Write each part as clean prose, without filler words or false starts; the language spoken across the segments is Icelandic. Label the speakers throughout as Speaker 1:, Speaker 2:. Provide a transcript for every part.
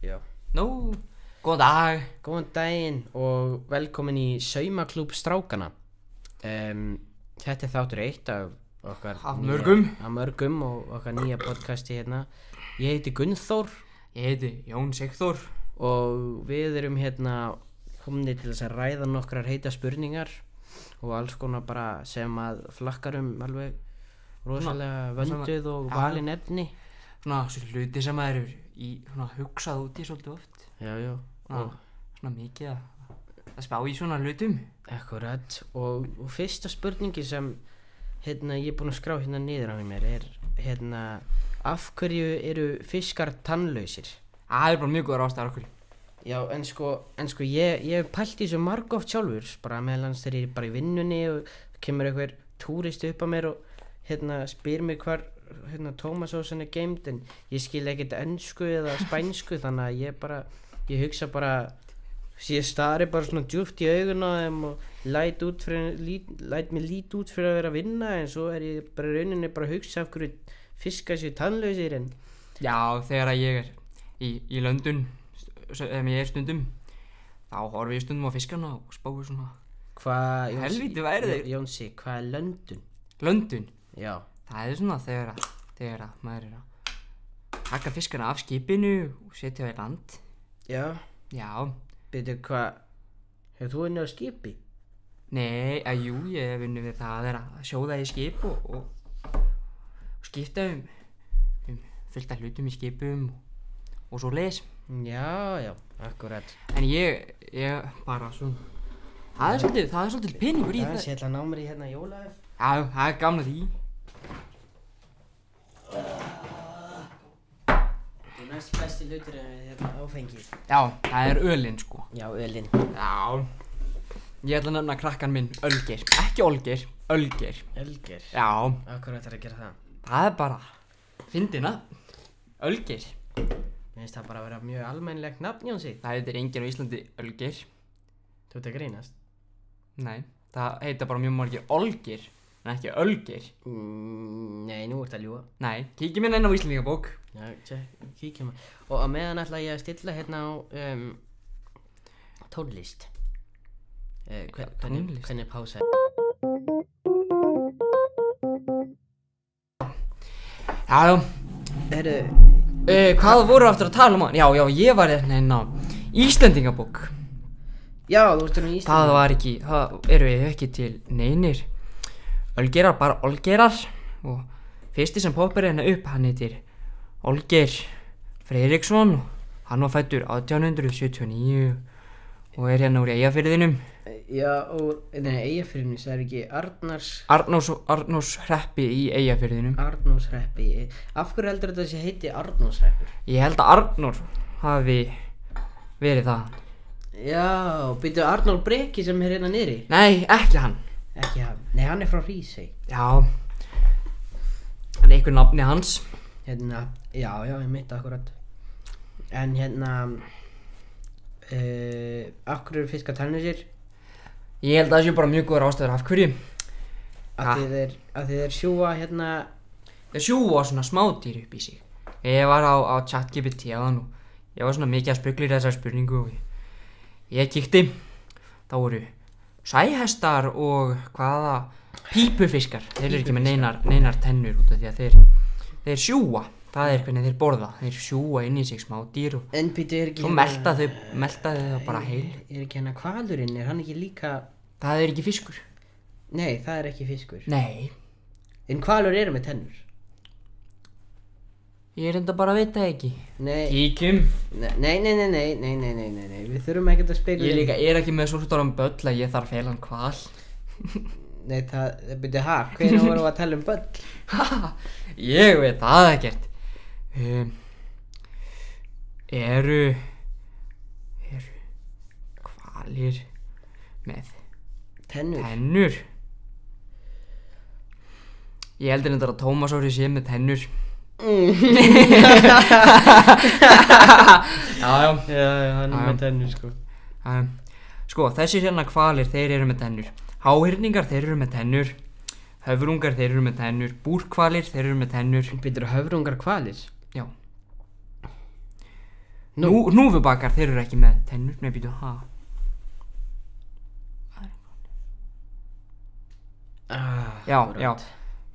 Speaker 1: Já.
Speaker 2: Nú, góðan dag.
Speaker 1: Góðan daginn og velkomin í Saumaklúbb strákana. Þetta er þáttur 1 af okkar
Speaker 2: Af mörgum
Speaker 1: og okkar nýja podcasti hérna. Ég heiti Gunnþór
Speaker 2: Ég heiti Jón Sigþór.
Speaker 1: og við erum hérna komni til þess að ræða nokkrar heita spurningar og alls konar bara sem að flakkar alveg rosalega vönduð og valin efni.
Speaker 2: Svona hluti sem maður er hugsað út í svolítið oft.
Speaker 1: Já.
Speaker 2: Svona mikið að spá í svona hlutum.
Speaker 1: Akkurat, og fyrsta spurningi sem ég er búinn að skrá hérna niður á mér er af hverju eru fiskar tannlausir?
Speaker 2: Það er bara mjög góður ástæður okkur.
Speaker 1: Já, en sko ég hef pælt í þessu margoft sjálfur, bara meðalans þegar ég er bara í vinnunni og kemur einhver túristi upp á mér og spyr mig hvar tómatsósan er geymd, en ég skil ekkert ensku eða spænsku, þannig að ég hugsa bara, ég stari bara svona djúpt í augun á þeim og læt mig lít út fyrir að vera að vinna, en svo er ég bara rauninni bara að hugsa af hverju fiskar sér tannlausir. En
Speaker 2: Já, þegar ég er í London, ef ég er stundum, þá horfi ég stundum á fiskana og spáir svona,
Speaker 1: hvað,
Speaker 2: helvíti væri þeir?
Speaker 1: Jónsi, hvað er London?
Speaker 2: London,
Speaker 1: Já,
Speaker 2: það er svona þegar að maður er að taka fiskana af skipinu og setja það í land.
Speaker 1: já,
Speaker 2: Já,
Speaker 1: byrju, hvað, hefur þú unnið á skipi?
Speaker 2: nei, jú, ég hef unnið við það að sjóða í skip og skipta fullt af hlutum í skipum og svo leis.
Speaker 1: Já, akkurat.
Speaker 2: En ég bara svona, það er svolítið peningur í
Speaker 1: Það
Speaker 2: það.
Speaker 1: sé ætla að ná mér í hérna jólaöf.
Speaker 2: Já, það er gamla því.
Speaker 1: Það er næst besti hlutur en áfengi.
Speaker 2: Já, það er ölinn sko.
Speaker 1: Já, ölinn.
Speaker 2: Já, ég ætla að nefna krakkan minn Ölgeir, ekki Olgeir, Ölgeir.
Speaker 1: Ölger.
Speaker 2: Já,
Speaker 1: Akkurat er að gera það.
Speaker 2: það er bara fyndina, Ölgeir.
Speaker 1: Mér finnst það bara að vera mjög almennilegt nafn, Jónsi.
Speaker 2: Það heitir enginn á Íslandi Ölgeir.
Speaker 1: Þú ert að grínast?
Speaker 2: Nei, það heitir bara mjög margir Olgeir, en ekki Ölgeir.
Speaker 1: Nei, nú ert að ljúga.
Speaker 2: Nei, kíkjum inn á Íslendingabók.
Speaker 1: Já, kíkjum. Og á meðan ætla ég að stilla hérna á tónlist.
Speaker 2: Tónlist?
Speaker 1: Hvernig pása?
Speaker 2: Já,
Speaker 1: Herru,
Speaker 2: hvað voru aftur að tala um hann? Já, ég var hérna á Íslendingabók.
Speaker 1: já, þú ert í Íslandi.
Speaker 2: Það eru ekki til neinir Ölgeirar, bara Olgeirar. Og fyrsti sem poppar hérna upp, hann heitir Olgeir Friðriksson og hann var fæddur 1879 og er hérna úr Eyjafirðinum.
Speaker 1: Já, og Eyjafirðinu, það er ekki
Speaker 2: Arnórshreppi í Eyjafirðinum.
Speaker 1: Arnórshreppi. Af hverju heldur þetta sé heiti Arnórshreppur?
Speaker 2: Ég held að Arnór hafi verið það.
Speaker 1: Já, byrju Arnór Breki sem er hérna niðri?
Speaker 2: Nei, ekki hann.
Speaker 1: Ekki hann. Nei, hann er frá Hrísey.
Speaker 2: Já, hann er einhver nafni hans.
Speaker 1: Já, ég mitt akkurat. En af hverju eru fiskar tannlausir?
Speaker 2: Ég held að það sé bara mjög góður ástæður af hverju.
Speaker 1: Af því þeir sjúga
Speaker 2: Þeir sjúga svona smádýr upp í sig. Ég var á ChatGPT áðan og ég var svona mikið að spugla í þessar spurningu og ég kíkti. Þá voru sæhestar og hvaða pípufiskar. Þeir eru ekki með neinar tennur út af því að þeir sjúga. Það er hvernig þeir borða. Þeir sjúga inn í sig smádýr og
Speaker 1: En byrju er ekki
Speaker 2: svo melta þau það bara heil.
Speaker 1: Er ekki hvalurinn, er hann ekki líka?
Speaker 2: Það er ekki fiskur.
Speaker 1: Nei, það er ekki fiskur.
Speaker 2: Nei,
Speaker 1: En hvalur eru með tennur?
Speaker 2: ég reynda bara að vita ekki.
Speaker 1: Nei.
Speaker 2: Kíkjum.
Speaker 1: Nei, við þurfum ekkert að spekula.
Speaker 2: Ég líka er ekki með svo stóran böll að ég þarf heilan hval.
Speaker 1: Nei, það byrju hvenær vorum við að tala um böll?
Speaker 2: Ég veit það ekkert. Eru hvalir með
Speaker 1: Tennur?
Speaker 2: tennur? Ég heldur þetta að tómasóri sé með tennur. Já,
Speaker 1: hann er með tennur sko.
Speaker 2: Sko, þessir hérna hvalir, þeir eru með tennur. Háhyrningar, þeir eru með tennur. Höfrungar, þeir eru með tennur. Búrhvalir, þeir eru með tennur.
Speaker 1: Byrju höfrungar hvalir?
Speaker 2: Já. Hnúfubakar, þeir eru ekki með tennur. Nei, býtu,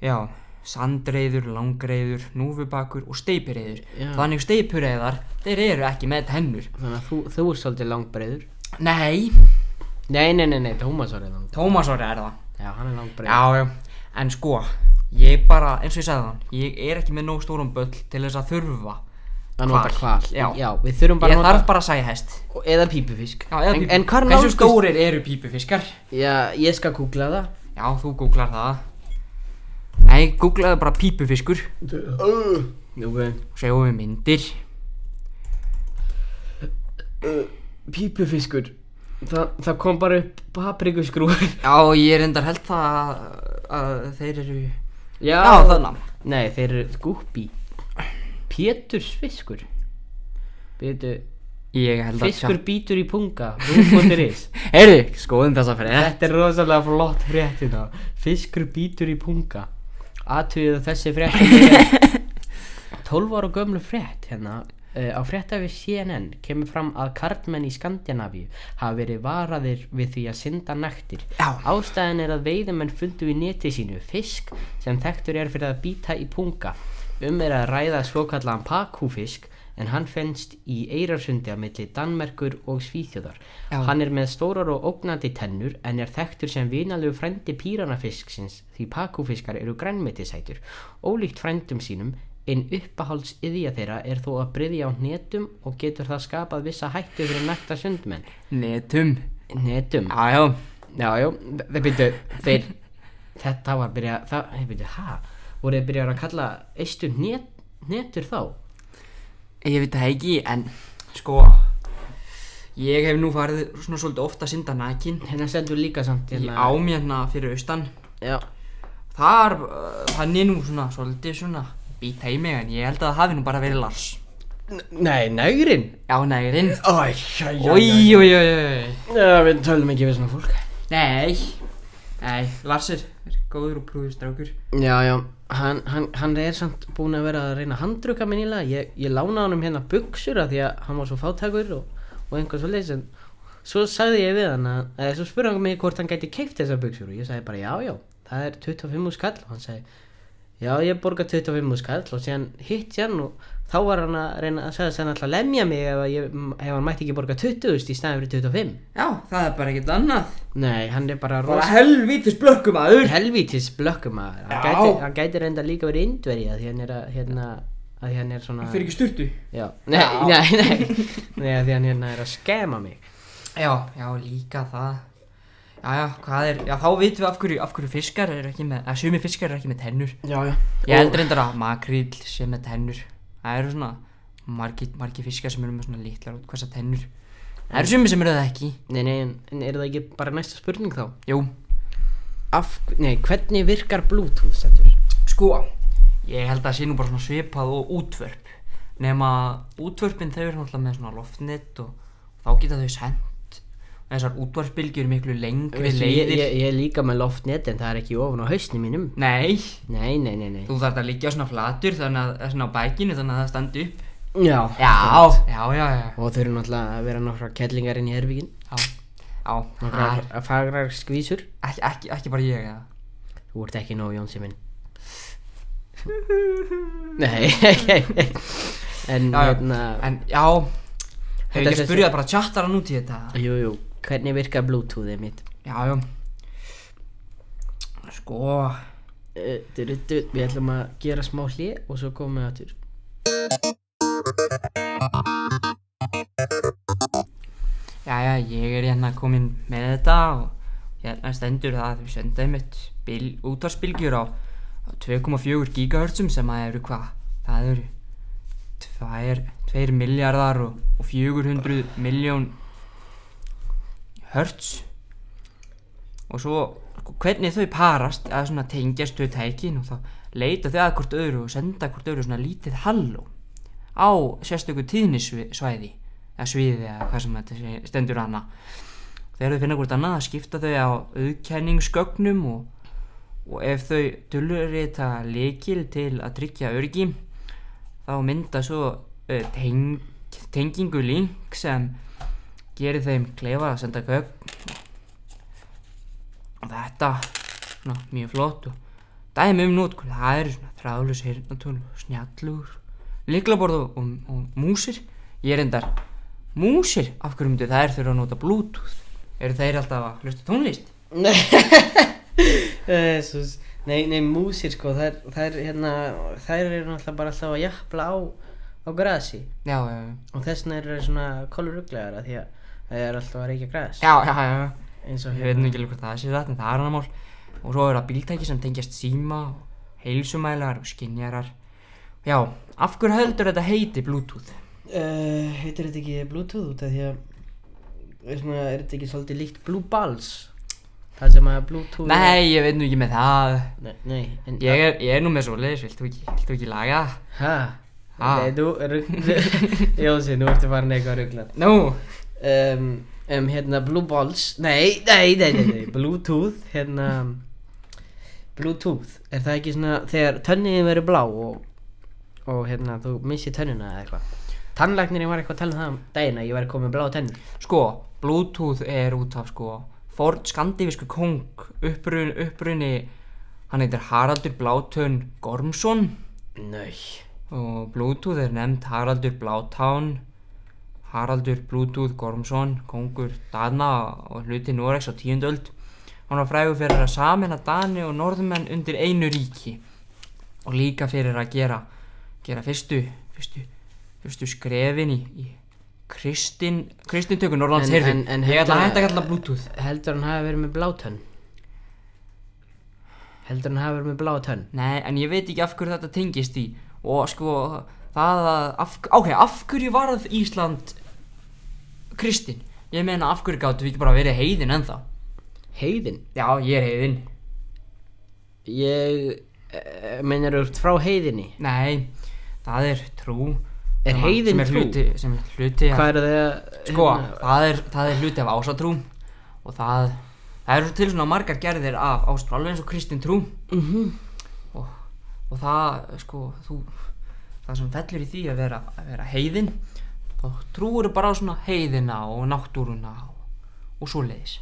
Speaker 2: Já, sandreiður, langreiður, hnúfubakur og steypireyður. Þannig steypireyðar, þeir eru ekki með tennur.
Speaker 1: Þannig að þú er svolítið langbreiður.
Speaker 2: Nei,
Speaker 1: Tómas Orri er langbreiður.
Speaker 2: Tómas Orri er það.
Speaker 1: Já, hann er langbreiður.
Speaker 2: Já, en sko, ég bara, eins og ég sagði það, ég er ekki með nóg stóran böll til þess að þurfa
Speaker 1: að nota hval.
Speaker 2: Já,
Speaker 1: við þurfum bara að nota.
Speaker 2: Ég þarf bara að sæhest.
Speaker 1: Eða pípufisk.
Speaker 2: Já, eða pípufisk.
Speaker 1: En hvar
Speaker 2: hversu stórir eru pípufiskar?
Speaker 1: Já, ég skal googla það.
Speaker 2: Já, þú googlar það. Nei, googlaðu bara pípufiskur. Sjáum við myndir.
Speaker 1: Pípufiskur. Það kom bara upp paprikuskrúður.
Speaker 2: Já, ég reyndar held það að þeir eru...
Speaker 1: Já,
Speaker 2: þannig.
Speaker 1: Nei, þeir eru gúppi. Pétursfiskur. Býtu.
Speaker 2: Ég held að...
Speaker 1: Fiskur bítur í punga. Rúf.is.
Speaker 2: Heyrðu, skoðum þessa frétt.
Speaker 1: Þetta er rosalega flott frétt hérna. Fiskur bítur í punga. Athugið þessi frétt 12 ára gömlu frétt hérna á fréttavi CNN kemur fram að karlmenn í Skandinavíu hafa verið varaðir við því að synda naktir. Ástæðan er að veiðimenn fundu í neti sínu fisk sem þekktur er fyrir að bíta í punga. Er að ræða svokallaðan pakúfisk en hann finnst í Eyrarsundi á milli Danmerkur og Svíþjóðar. Hann er með stórar og ógnandi tennur en er þekktur sem vinalegu frændi píranafisksins því pakúfiskar eru grænmetisætur. Ólíkt frændum sínum, ein uppáhalds iðja þeirra er þó að bryðja á hnetum og getur það skapað vissa hættu fyrir nakta sundmenn.
Speaker 2: Netum.
Speaker 1: Já, þeir þetta var byrjað voru þeir byrjað að kalla eistu hnetur þá?
Speaker 2: Ég veit það ekki, en sko ég hef nú farið svona svolítið ofta að synda nakin.
Speaker 1: Hérna stendur líka samt
Speaker 2: í ám hérna fyrir austan.
Speaker 1: Já.
Speaker 2: Þar, hann er nú svona svolítið svona bíta í mig, en ég held að það hafi nú bara verið Lars.
Speaker 1: Nei, nægurinn?
Speaker 2: Já, nægurinn.
Speaker 1: Oj. Já, við tölum ekki við svona fólk.
Speaker 2: Nei, Lars er góður og prúður strákur.
Speaker 1: Já, hann er samt búinn að vera að reyna að handrukka mig nýlega. Ég lánaði honum hérna buxur af því að hann var svo fátækur og einhver svoleiðis, en svo sagði ég við hann svo spurði hann mig hvort hann gæti keypt þessar buxur og ég sagði bara já, það er 25.000 kall og hann sagði já, ég borga 25.000 kall og síðan hitt hann og þá var hann að reyna að segja að hann alltaf lemja mig ef hann mætti ekki borga 20.000 í staðinn fyrir 25.
Speaker 2: Já, það er bara ekkert annað.
Speaker 1: Nei, hann er bara
Speaker 2: helvítis blökkumaður.
Speaker 1: Hann gæti reynda líka verið indveri að því hann er svona...
Speaker 2: Hann fyrir ekki sturtu?
Speaker 1: Já, nei, að því hann er að skema mig.
Speaker 2: Já, líka það. Hvað er, þá vitum við af hverju fiskar eru ekki með, sumir fiskar eru ekki með tennur.
Speaker 1: Já.
Speaker 2: Ég held reyndar að makríll sé með tennur. Það eru svona margir fiskar sem eru með svona litlar og hvessa tennur. Það eru sumir sem eru það ekki.
Speaker 1: Nei, en er það ekki bara næsta spurning þá?
Speaker 2: Jú.
Speaker 1: Hvernig virkar Bluetooth stendur?
Speaker 2: Sko, ég held að það sé nú bara svona svipað og útvörp. Nema útvörpin þau eru náttúrulega með svona loftnet og þá geta þau sent. Þessar útvarpsbylgjur miklu lengri leiðir.
Speaker 1: Ég er líka með loftnet en það er ekki ofan á hausnum mínum.
Speaker 2: Nei.
Speaker 1: Þú
Speaker 2: þarft að liggja svona flatur þannig að svona á bækinu þannig að það standi upp.
Speaker 1: Já.
Speaker 2: Og
Speaker 1: þau eru náttúrulega að vera nokkra kettlingar inn í herbyggin.
Speaker 2: Já.
Speaker 1: Nokkrar fagrar skvísur.
Speaker 2: Ekki bara ég, eða?
Speaker 1: Þú ert ekki nóg Jónsi minn. Nei.
Speaker 2: En já. Hefur ekki spyrjað bara tjattar hann út í þetta?
Speaker 1: Jú. Hvernig virkar Bluetoothið mitt?
Speaker 2: Já. Sko...
Speaker 1: Við ætlum að gera smá hlé og svo komum við aftur.
Speaker 2: Jæja, ég er hérna komin með þetta og hérna stendur það að við senda einmitt útvarpsbylgjur á 2,4 GHz sem að eru hvað? Það eru 2 miljardar og 400 miljón hertz og svo hvernig þau parast að svona tengjast þau tækin og þá leita þau að hvort öðru og senda hvort öðru svona lítið halló á sérstöku tíðnisvæði eða sviði eða hvað sem þetta stendur hana. Þegar þau finna hvort annað að skipta þau á auðkenningsgögnum og ef þau dulrita lykil til að tryggja öryggi þá mynda svo tengingu link sem gerir þeim kleifa að senda gögn. Og þetta svona mjög flott og dæmi notkun, það eru svona þráðlaus heyrnartól, snjallur, lyklaborð og músir. Ég reyndar músir, af hverju myndu þær þurfa að nota Bluetooth? Eru þeir alltaf að hlusta tónlist?
Speaker 1: Nei, músir sko, þær eru náttúrulega bara alltaf að japla á grasi.
Speaker 2: Já.
Speaker 1: Og þessna eru svona koluruglegar því að það er alltaf að reykja gras.
Speaker 2: Já.
Speaker 1: Eins og
Speaker 2: Ég veit nú ekki alveg hvað það sé þetta, en það er annað mál. Og svo eru það bíltæki sem tengjast síma og heilsumælar og skynjarar. Já, af hverju heldur þetta heiti Bluetooth?
Speaker 1: Heitir þetta ekki Bluetooth út af því að er þetta ekki svolítið líkt Blue Balls? Það sem að Bluetooth...
Speaker 2: Nei, ég veit nú ekki með það.
Speaker 1: Nei.
Speaker 2: Ég er nú með svoleiðis, viltu ekki laga það?
Speaker 1: Ha? Nei, Jósi, nú ertu farin eitthvað að rugla.
Speaker 2: Nú?
Speaker 1: Blue Balls, nei, Bluetooth, Bluetooth, er það ekki svona þegar tönnin verður blá og þú missir tönnina eða eitthvað? Tannlæknirinn var eitthvað að tala um það daginn að ég væri komið með blá tennur.
Speaker 2: Sko, Bluetooth er út af forn skandinavískur kóng, uppruni, hann heitir Haraldur Blátönn Gormsson.
Speaker 1: Nei.
Speaker 2: Og Bluetooth er nefnd Haraldur Bluetooth Gormsson, kóngur Dana og hluti Noregs á 10. öld. Hann var frægur fyrir að sameina Dani og norðmenn undir einu ríki og líka fyrir að gera fyrstu skrefin í kristintöku Norrlands. Ég ætla að hætta að kalla Bluetooth.
Speaker 1: Heldur hann hafi verið með blátönn? Nei,
Speaker 2: en ég veit ekki af hverju þetta tengist í. Og sko, af hverju varð Ísland kristin? Ég meina, af hverju gátu við ekki bara verið heiðin ennþá?
Speaker 1: Heiðin?
Speaker 2: Já, ég er heiðin.
Speaker 1: Meinar þú frá heiðinni?
Speaker 2: Nei, það er trú.
Speaker 1: Er heiðin trú?
Speaker 2: Sem er hluti af...
Speaker 1: Hvað er það?
Speaker 2: Sko, það er hluti af ásatrú og það eru til svona margar gerðir af ásatrú, alveg eins og kristin trú. Og það, sko, það sem fellur í því að vera heiðin, þá trúir bara á svona heiðina og náttúruna og svoleiðis.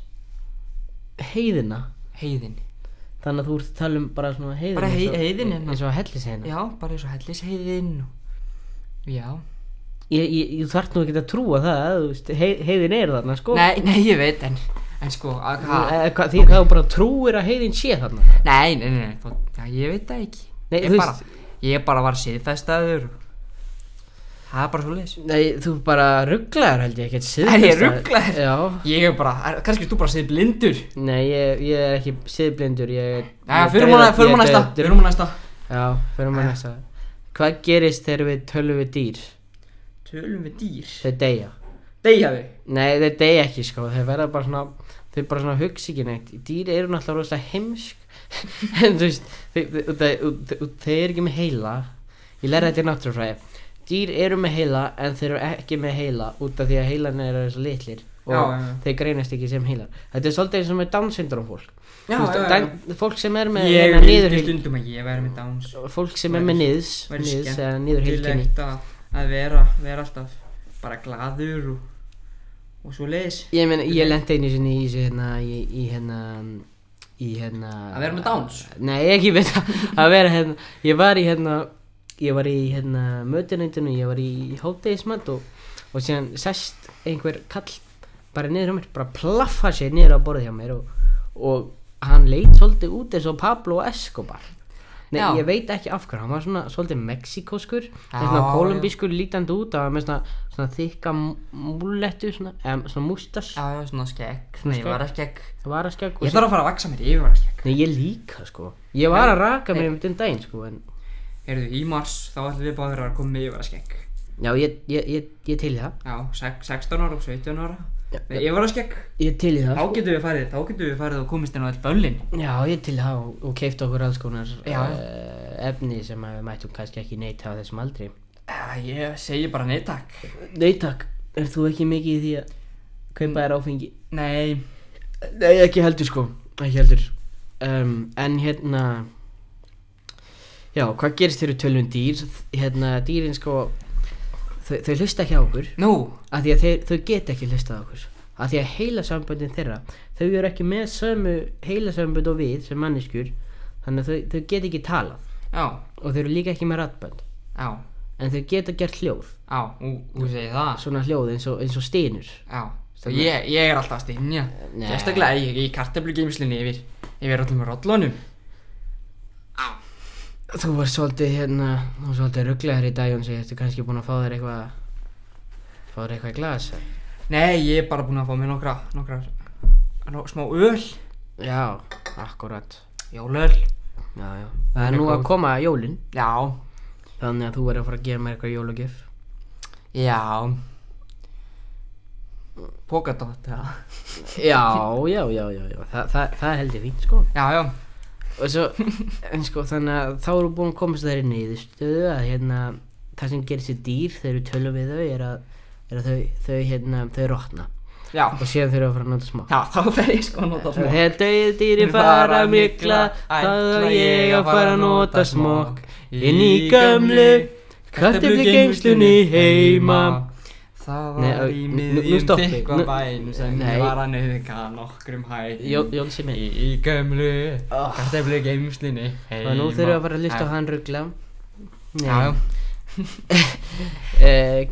Speaker 1: Heiðina?
Speaker 2: Heiðin.
Speaker 1: Þannig að þú ert að tala um bara svona heiðin?
Speaker 2: Bara heiðin.
Speaker 1: Eins og hellisheiðina?
Speaker 2: Já, bara eins og hellisheiðin. Já.
Speaker 1: Ég þarf nú ekki að trúa það, þú veist, heiðin er þarna, sko.
Speaker 2: Nei, ég veit, en sko,
Speaker 1: Því það bara trúir að heiðin sé þarna?
Speaker 2: Nei, ég veit það ekki. Ég bara var siðfestaður. Það er bara svoleiðis. Nei,
Speaker 1: þú bara ruglaður held ég, ekkert siðfestaður.
Speaker 2: Er ég ruglaður?
Speaker 1: Já.
Speaker 2: Ég er bara, kannski þú bara siðblindur.
Speaker 1: Nei, ég er ekki siðblindur,
Speaker 2: förum á næsta.
Speaker 1: Já, förum á næsta. Hvað gerist þegar við tölum við dýr?
Speaker 2: Tölum við dýr?
Speaker 1: Þau deyja.
Speaker 2: Deyja þau?
Speaker 1: Nei, þau deyja ekki, sko. Þau verða bara svona, þau bara svona hugsa ekki neitt. Dýr eru náttúrulega rosalega heimsk. En þú veist, þau eru ekki með heila. Ég lærði þetta í náttúrufræði. Dýr eru með heila en þeir eru ekki með heila út af því að heilarnir eru svo litlir og þeir greinast ekki sem heilar. Þetta er svolítið eins og með Down syndrom fólk. Fólk sem er með
Speaker 2: Ég stundum að ég væri með Downs.
Speaker 1: Fólk sem er með niðs eða niðurheilkenni.
Speaker 2: Að vera alltaf bara glaður og svo leiðis.
Speaker 1: Ég meina, ég lenti einu sinni í þessu
Speaker 2: að vera með Downs?
Speaker 1: Nei, ekki með það að vera ég var í mötuneytinu, ég var í hádegismat og síðan sest einhver kall bara niður hjá mér, bara plaffa sér niður á borðið hjá mér og hann leit svolítið út eins og Pablo Escobar. Nei, ég veit ekki af hverju, hann var svona svolítið mexíkóskur, svona kolumbískur lítandi út, það var með svona þykka múlettu, svona mústas.
Speaker 2: Já, svona skegg, varaskegg.
Speaker 1: Varaskegg.
Speaker 2: Ég þarf að fara að vaksa mér yfir varaskegg.
Speaker 1: Nei, ég líka, sko. Ég var að raka mér um daginn, sko, en...
Speaker 2: Heyrðu, í mars þá ætlum við báðir að koma með yfirvaraskegg.
Speaker 1: Já, ég til í það.
Speaker 2: Já, 16 ára og 17 ára. Með yfirvaraskegg.
Speaker 1: Ég til í það.
Speaker 2: Þá getum við farið og komist inn á all böllin.
Speaker 1: Já, ég til í það og keypt okkur alls konar efni sem við mættum kannski ekki neita á þessum aldri.
Speaker 2: Ég segi bara nei takk.
Speaker 1: Nei takk. Er þú ekki mikið í því að kaupa þér áfengi?
Speaker 2: Nei,
Speaker 1: ekki heldur, sko. Ekki heldur. En já, hvað gerist þegar við tölum dýr? Dýrin, sko, þau hlusta ekki á okkur
Speaker 2: Nú,
Speaker 1: af því að þau geta ekki hlustað á okkur af því að heilasamböndin þeirra þau eru ekki með sömu heilasambönd og við sem manneskjur þannig að þau geta ekki talað
Speaker 2: já,
Speaker 1: og þau eru líka ekki með raddbönd
Speaker 2: já,
Speaker 1: en þau geta gert hljóð
Speaker 2: já, þú segir það
Speaker 1: svona hljóð eins og stynur
Speaker 2: Já, ég er alltaf að stynja
Speaker 1: Nei.
Speaker 2: Sérstaklega í kartöflugeymslunni yfir öllum rollunum
Speaker 1: þú var svolítið rugglegar í dag Jónsi, ertu kannski búin að fá þér eitthvað í glas
Speaker 2: Nei, ég er bara búinn að fá mér nokkrar smá öl
Speaker 1: já, akkurat
Speaker 2: Jólöl
Speaker 1: já, það er nú að koma jólin
Speaker 2: Já,
Speaker 1: þannig að þú verður að fara að gera mér eitthvað jólagjöf
Speaker 2: já Pokadótt,
Speaker 1: já, það held ég fínt sko
Speaker 2: Já, já
Speaker 1: og svo, en sko þannig að þá eru búin að komast þær í niðurstöðu að það sem gerir sér dýr þegar við tölum við þau er að þau rotna
Speaker 2: Já,
Speaker 1: og síðan þurfa að fara að nota smá
Speaker 2: já, þá fer ég sko að nota smokk
Speaker 1: þegar dauð dýrin fara að mygla þá þarf ég að fara að nota smokk inn í gömlu kartöflugeymslunni heima.
Speaker 2: Það
Speaker 1: Nei,
Speaker 2: var í
Speaker 1: nú
Speaker 2: miðjum
Speaker 1: stoppi.
Speaker 2: þykka bæn sem
Speaker 1: Nei.
Speaker 2: ég var að nauðga nokkrum hæ
Speaker 1: Jónsi minn
Speaker 2: í gömlu
Speaker 1: Oh.
Speaker 2: kartöflugeymslunni heima
Speaker 1: og nú þurfum við að fara að hlusta á hann ruggla
Speaker 2: Já, já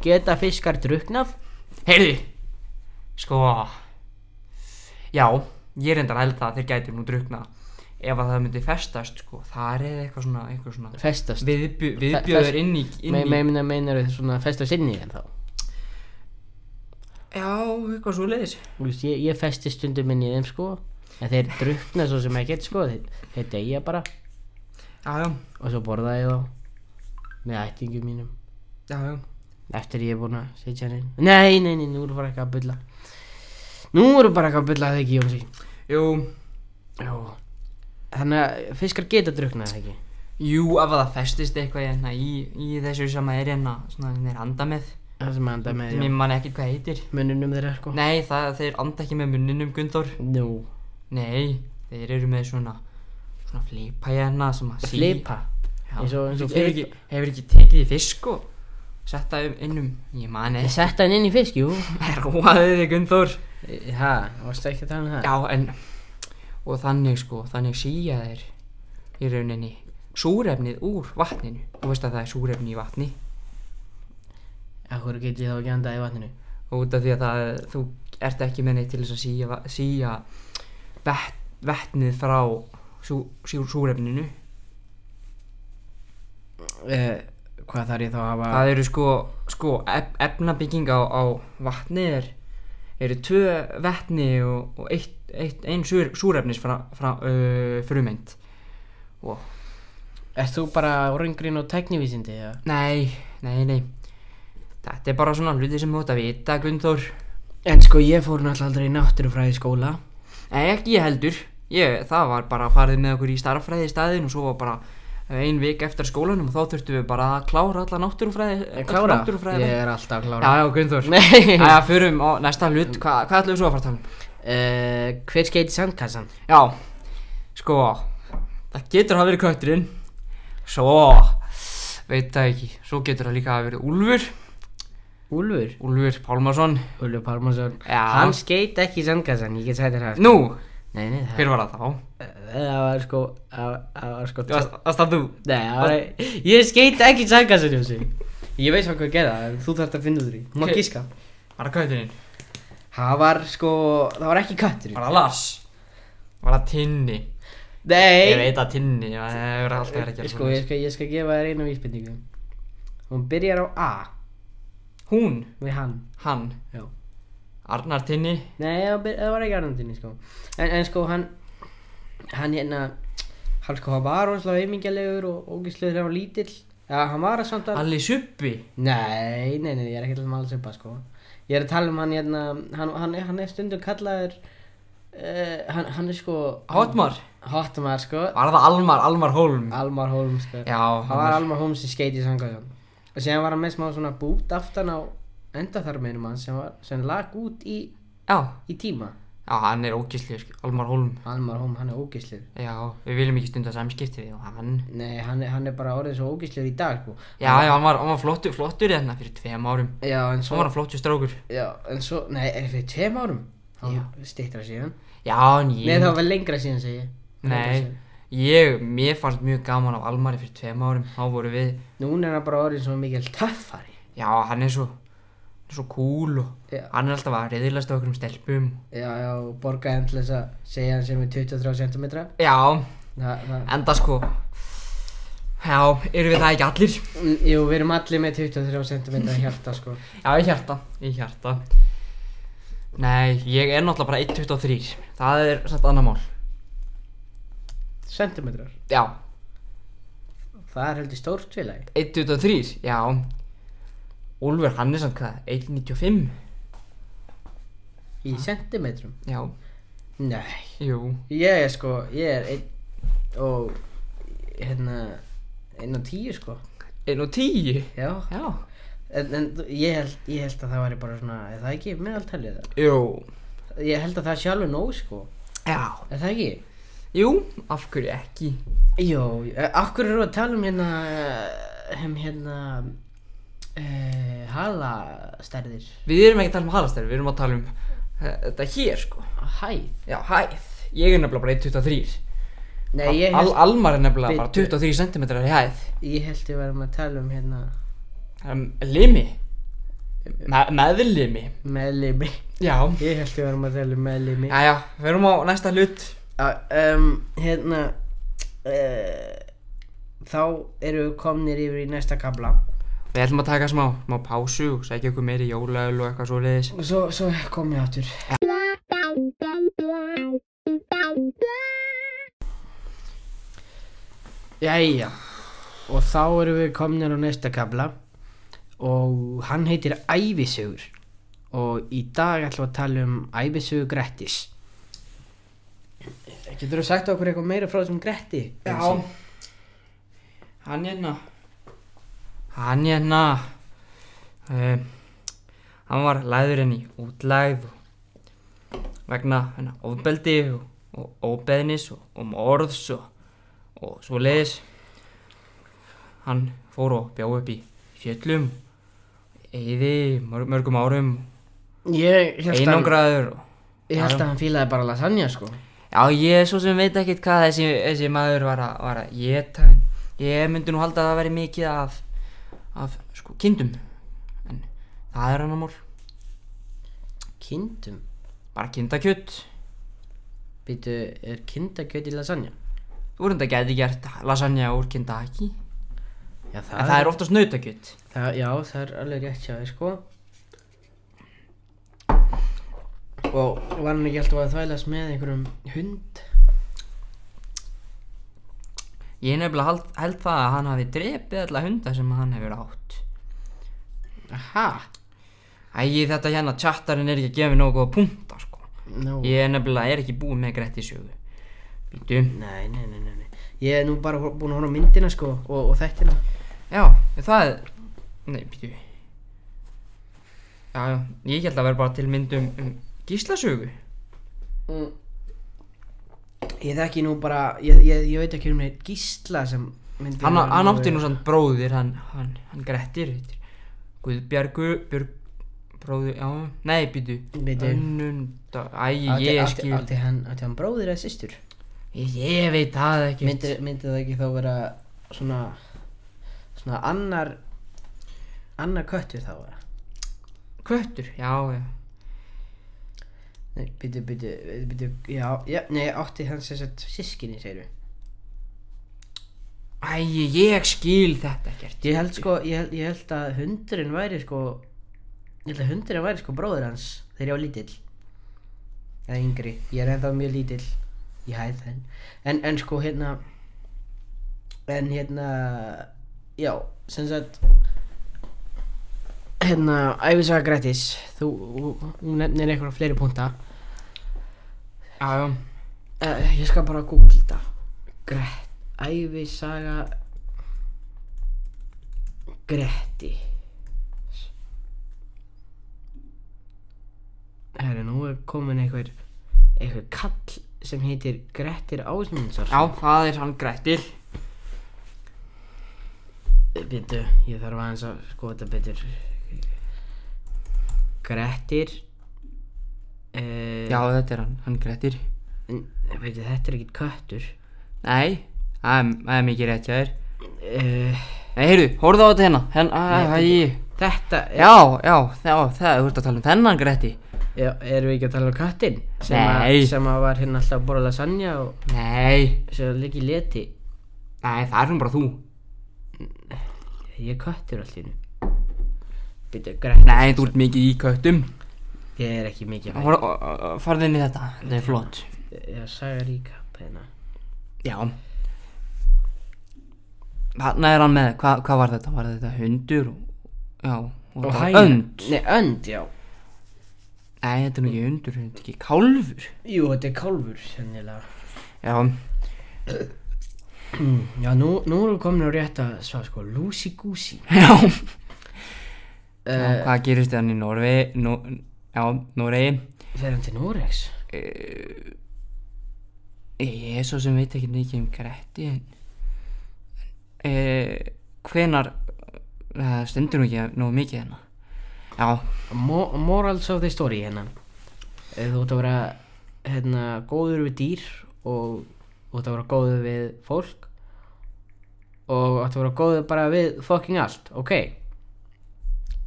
Speaker 1: Geta fiskar drukknað?
Speaker 2: Heyrðu, sko, já, ég reyndar að held að þeir gætu nú drukknað ef að það myndi festast, sko, þar er eitthvað svona
Speaker 1: Festast?
Speaker 2: viðbjöður inn í
Speaker 1: Meinar þau svona festast inni en þá?
Speaker 2: Já, eitthvað svo leiðis
Speaker 1: Þú veist, ég festi stundum inn í þeim sko en þeir drukkna svo sem ekkert sko þeir deyja bara
Speaker 2: Já, já,
Speaker 1: og svo borða ég þá með ættingum mínum
Speaker 2: já, já
Speaker 1: eftir ég er búinn að setja hann inn Nei, nú eru bara eitthvað að bulla það ekki, Jónsi
Speaker 2: Jú,
Speaker 1: Jó Þannig að fiskar geta drukknað, ekki?
Speaker 2: jú, ef það festist eitthvað í þessu sem er svona þeir anda með
Speaker 1: Það sem anda með,
Speaker 2: Mér man ekki hvað heitir
Speaker 1: munnunum þeirra, sko
Speaker 2: Nei, þeir anda ekki með munninum, Gunndór
Speaker 1: Nú
Speaker 2: Nei, þeir eru með svona flipa hérna sem að
Speaker 1: Flipa?
Speaker 2: Já,
Speaker 1: Eins og
Speaker 2: hefur ekki tekið í fisk og setta innum, ég man
Speaker 1: Ég
Speaker 2: ekki
Speaker 1: setta hann inn í fisk, jú
Speaker 2: Róaði þig, Gunndór
Speaker 1: Ha, varstu ekki að tala um það?
Speaker 2: Já, en og þannig síja þeir í rauninni súrefnið úr vatninu Þú veist að það er súrefni í vatni
Speaker 1: Akkur get ég þá ekki andað í vatninu?
Speaker 2: út af því að þú ert ekki með neitt til þess að síja vetnið frá súrefninu
Speaker 1: Hvað þarf ég þá að hafa?
Speaker 2: Það eru efnabygging á vatni eru 2 vetni og ein súrefnis frá frumeind og
Speaker 1: Ert þú bara orðingrinn og tæknivísindi, eða?
Speaker 2: Nei Þetta er bara svona hluti sem þú átt að vita, Gunndór
Speaker 1: En sko, ég fór náttúrulega aldrei í náttúrufræði skóla
Speaker 2: Nei, ekki ég heldur Það var bara farið með okkur í starffræði í staðinn og svo var bara ein vik eftir skólanum og þá þurftum við bara að klára alla náttúrufræði
Speaker 1: Klára? Ég er alltaf að klára
Speaker 2: Já, Gunndór
Speaker 1: Nei
Speaker 2: Jæja, förum á næsta hlut Hvað ætlum við svo að fara að tala um?
Speaker 1: Hver skeiti sandkassan?
Speaker 2: Já, sko það getur hafa verið kötturinn Svo veit það ekki Svo getur það líka hafa verið Úlfur Pálmason
Speaker 1: Úlfur Pálmason
Speaker 2: Já.
Speaker 1: Hann skeiti ekki sandkassan, ég get sagt þér það
Speaker 2: Nú,
Speaker 1: Nei,
Speaker 2: hver var það þá?
Speaker 1: Það var sko
Speaker 2: Varst það þú?
Speaker 1: Nei, ég skeiti ekki sandkassan, Jónsi Ég veist hvað gerða, en þú þarft að finna út úr því Þú má
Speaker 2: Ok.
Speaker 1: giska
Speaker 2: Var það kötturinn?
Speaker 1: Það var ekki kötturinn
Speaker 2: Var það Lars? Var það Tinni? Ég
Speaker 1: Nei
Speaker 2: veit að Tinni, það hefur alltaf verið að gera
Speaker 1: Sko, ég skal gefa þér eina vísbendingu Hún byrjar á A
Speaker 2: Hún,
Speaker 1: Við hann Já
Speaker 2: Arnar Tinni
Speaker 1: Nei, það var ekki Arnaldinni, sko En sko, hann sko, hann var rosalega aumingjalegur og ógeðslegur þegar hann var lítill Já, hann var að samt að
Speaker 2: Alli Suppi
Speaker 1: Nei, ég er ekki að tala um alls upp, sko Ég er að tala um hann, hann er stundum kallaður hann er sko
Speaker 2: Hotmar
Speaker 1: Hotmar, sko
Speaker 2: Var það Almar Hólm?
Speaker 1: Almar Hólm, sko
Speaker 2: Já,
Speaker 1: Það var Almar Hólm sem skeiti sandkassan og síðan var hann með smá svona bút aftan á endaþarminum hans sem lag út í
Speaker 2: Já,
Speaker 1: tíma
Speaker 2: Já, hann ógeðslegur, Almar Hólm.
Speaker 1: Almar Hólm, hann ógeðslegur.
Speaker 2: Já, við viljum ekki stunda samskipti við og hann.
Speaker 1: Nei, hann bara orðið svo ógeðslegur í dag, sko.
Speaker 2: Já, hann var flottur hérna fyrir 2 árum.
Speaker 1: Já, en svo...
Speaker 2: Hann var flottur strákur.
Speaker 1: Já, en svo, nei, fyrir 2 árum? Já. Styttra síðan.
Speaker 2: Já, en ég...
Speaker 1: Nei, það var lengra síðan, segi ég.
Speaker 2: Nei, mér fannst mjög gaman af Almari fyrir 2 árum, þá voru við...
Speaker 1: Núna hann bara orðið svo mikil töffari.
Speaker 2: Já, hann svo cool og hann alltaf að reiðilast á okkur stelpum.
Speaker 1: Já, borgaði hann til þess að segja hann sem 23 cm.
Speaker 2: Já, enda sko, já, erum við það ekki allir?
Speaker 1: Jú, við erum allir með 23 cm í hjarta, sko.
Speaker 2: Já, í hjarta. Nei, ég náttúrulega bara 1,23, það satt annað mál.
Speaker 1: Sentimetrar?
Speaker 2: Já.
Speaker 1: Það heldur stórt félagi.
Speaker 2: 1,23, já. Úlfur, hann samt hvað, 1,95?
Speaker 1: Í sentimetrum?
Speaker 2: Já.
Speaker 1: Nei.
Speaker 2: Jú.
Speaker 1: Ég er 1,10 sko.
Speaker 2: 1,10?
Speaker 1: Já.
Speaker 2: Já.
Speaker 1: En ég held að það væri bara svona, er það ekki meðaltalið það?
Speaker 2: Jú.
Speaker 1: Ég held að það sé alveg nóg sko.
Speaker 2: Já.
Speaker 1: Er það ekki?
Speaker 2: Jú, af hverju ekki?
Speaker 1: Jú, af hverju erum við að tala um halastærðir?
Speaker 2: Við erum ekki að tala um halastærðir, við erum að tala um þetta hér sko.
Speaker 1: Hæð?
Speaker 2: Já, hæð. Ég er nefnilega bara 1,23.
Speaker 1: Nei, ég held...
Speaker 2: Almar er nefnilega bara 23 cm í hæð.
Speaker 1: Ég held við varum að tala um
Speaker 2: limi. Meðlimi.
Speaker 1: Meðlimi.
Speaker 2: Já.
Speaker 1: Ég held við varum að tala um meðlimi.
Speaker 2: Jæja, við erum á næsta hlut.
Speaker 1: Þá erum við komnir yfir í næsta kafla.
Speaker 2: Við ætlum að taka smá pásu og sækja okkur meiri jólaöl og eitthvað svoleiðis.
Speaker 1: Og svo komum við aftur. Jæja, og þá erum við komnir á næsta kafla og hann heitir Ævisögur og í dag ætlum við að tala um ævisögu Grettis. Geturðu sagt okkur eitthvað meira frá þessum Gretti?
Speaker 2: Já. Hann var lagður inn í útlegð vegna ofbeldi og óbeðnis og morðs og svoleiðis. Hann fór og bjó upp í fjöllum, eyði mörgum árum, einangraður.
Speaker 1: Ég held að hann fílaði bara lasagna sko.
Speaker 2: Já, ég svo sem veit ekkert hvað þessi maður var að éta. Ég myndi nú halda að það væri mikið af sko kindum, en það er annar mál.
Speaker 1: Kindum?
Speaker 2: Bara kindakjöt.
Speaker 1: Býtu, er kindakjöt í lasagna?
Speaker 2: Þú þetta gæti gert lasagna úr kindaki.
Speaker 1: Já,
Speaker 2: en það er oftast nautakjöt.
Speaker 1: Já, það er alveg rétt hjá þér sko. Og var hann ekki alltaf að þvælast með einhverjum hund?
Speaker 2: Ég nefnilega held það að hann hafi drepið alla hunda sem hann hefur átt.
Speaker 1: Aha.
Speaker 2: Þetta hérna chattarinn er ekki að gefa mér nógu góða punkta sko.
Speaker 1: No.
Speaker 2: Ég nefnilega er ekki búinn með Grettis sögu. Býtu.
Speaker 1: Nei. Ég er nú bara búinn að horfa á myndina sko og þættina.
Speaker 2: Já, það er... Nei, býtu. Já, ég held að vera bara til mynd um Gísla sögu.
Speaker 1: Ég þekki nú bara, ég veit ekki um neitt Gísla sem myndi...
Speaker 2: Hann átti nú samt bróðir, hann Grettir, Guðbjörg bróðir, já, nei, býtu. Ég skil.
Speaker 1: Átti hann bróðir eða systur?
Speaker 2: Ég veit það ekki.
Speaker 1: Myndi það ekki þá vera svona annar köttur þá, eða?
Speaker 2: Köttur, já.
Speaker 1: Nei, býtu, já, nei, átti hann sem sagt systkini, segirðu?
Speaker 2: Ég skil þetta ekkert.
Speaker 1: Ég held að hundurinn væri sko bróðir hans þegar ég var lítill. Eða yngri, ég er ennþá mjög lítill í hæð en sko já, sem sagt ævisaga Grettis, þú nefnir eitthvað fleiri punkta.
Speaker 2: Já.
Speaker 1: Ég skal bara googla þetta. Ævisaga Gretti. Nú er komin einhver eitthvað kall sem heitir Grettir Ásmundsson.
Speaker 2: Já, það hann Grettir.
Speaker 1: Bíddu, ég þarf aðeins að skoða þetta betur. Grettir
Speaker 2: Já, þetta hann Grettir.
Speaker 1: Bíddu, þetta ekkert köttur.
Speaker 2: Nei, það mikið rétt hjá þér. Nei, heyrðu, horfðu á þetta
Speaker 1: Þetta
Speaker 2: Já, það, þú ert að tala þennan Gretti.
Speaker 1: Já, erum við ekki að tala köttinn?
Speaker 2: Nei.
Speaker 1: Sem var alltaf að borða lasagna og
Speaker 2: Nei,
Speaker 1: sem líka í leti.
Speaker 2: nei, það nú bara þú.
Speaker 1: Ég köttur allt í einu. Bíddu, Grettir.
Speaker 2: Nei, þú ert mikið í köttum.
Speaker 1: Ég ekki mikið
Speaker 2: Farðu inn í þetta flott.
Speaker 1: Ég sagði ríka hérna.
Speaker 2: Já. Þarna hann með, hvað var þetta? Var þetta hundur og
Speaker 1: hæna.
Speaker 2: önd?
Speaker 1: Nei, önd, já.
Speaker 2: Nei, þetta nú ekki hundur, þetta ekki kálfur.
Speaker 1: Jú, þetta kálfur, sennilega.
Speaker 2: Já.
Speaker 1: Já, nú erum við komin á rétt að svara sko, Lucy Goosey.
Speaker 2: Já. Hvað gerist hann í Noregi?
Speaker 1: Fer hann til Noregs?
Speaker 2: Ég svo sem veit ekki mikið Gretti hvenar stendur nú ekki nógu mikið hérna. Já.
Speaker 1: Morals of the story hérna. Þú ert að vera góður við dýr og þú ert að vera góður við fólk og þú ert að vera góður bara við fucking allt, ok?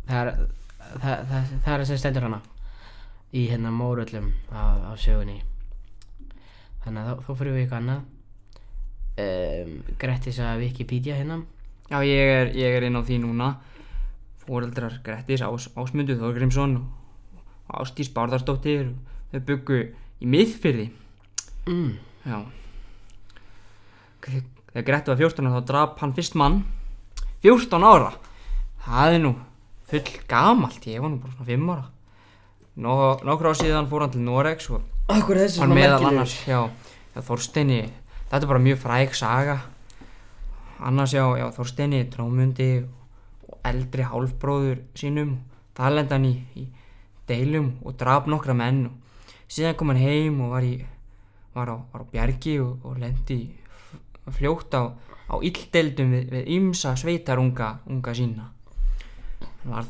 Speaker 1: Það er sem stendur hana í móröllum af sögunni. Þannig að þá fyrir við eitthvað annað. Grettis að Wikipedia hérna.
Speaker 2: Já, ég er inn á því núna. Foreldrar Grettis, Ásmundur Þorgrímsson og Ásdís Bárðarsdóttir, þau bjuggu í Miðfirði. Já. Þegar Gretti var 14 ára þá drap hann fyrst mann. 14 ára! Það er nú full gamalt, ég var nú bara svona 5 ára. Nokkur ár síðan fór hann til Noregs og hann meðal annars hjá Þorsteini. Þetta er bara mjög fræg saga. Annars hjá Þorsteini Trómundi og eldri hálfbróður sínum. Það lendi hann í deilum og drap nokkra menn. Síðan kom hann heim og var á bjargi og lendi fljótt á illdeildum við ýmsa sveitarunga sína. Hann var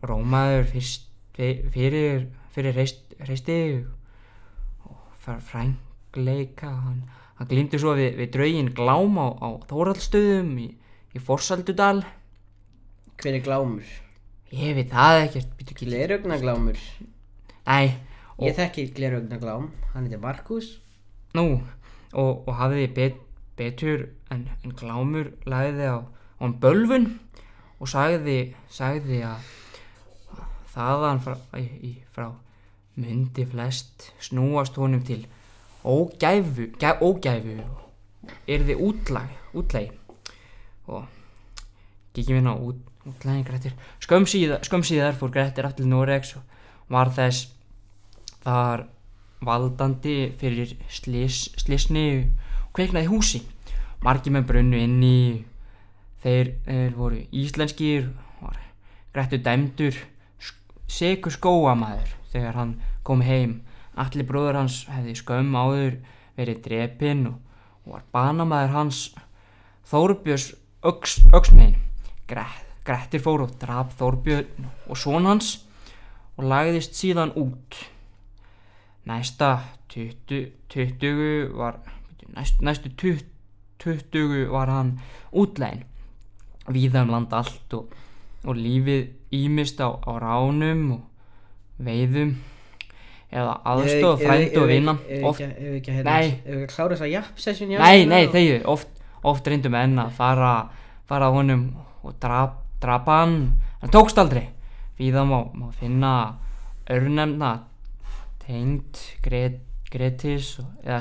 Speaker 2: rómaður fyrst fyrir reisti og frængleika. Hann glímdi svo við drauginn Glám á Þórhallsstöðum í Forsaldudal.
Speaker 1: Hver er Glámur?
Speaker 2: Ég veit það ekkert.
Speaker 1: Gleraugnaglámur?
Speaker 2: Nei.
Speaker 1: Ég þekki Gleraugnaglam, hann heitir Markús.
Speaker 2: Nú, og hafði betur en Glámur lagði á hann bölvun og sagði að þaðan frá myndi flest snúast honum til ógæfu yrði útlægi og kíkjum inn á útlægi Grettir. Skömm síðar fór Grettir aftur til Noregs og var þess þar valdandi fyrir slysni og kveiknaði húsi. Margir menn brunnu inni. Þeir voru íslenskir og var Grettir dæmdur sekur skógamaður þegar hann kom heim. Atli bróðir hans hefði skömm áður verið drepinn og var banamaður hans Þórbjörns öxlmegin. Grettir fór og drap Þórbjörn og son hans og lagðist síðan út. Næstu 20 var hann útleginn víða land allt og lífið ýmist á ránum og veiðum eða aðstoð frænda og vina.
Speaker 1: Ef við ekki að klára þess að japp-session?
Speaker 2: Nei, þeir oft reyndu menn að fara að honum og drapa hann. Hann tókst aldrei. Víða má finna örnefna tengd Grettis eða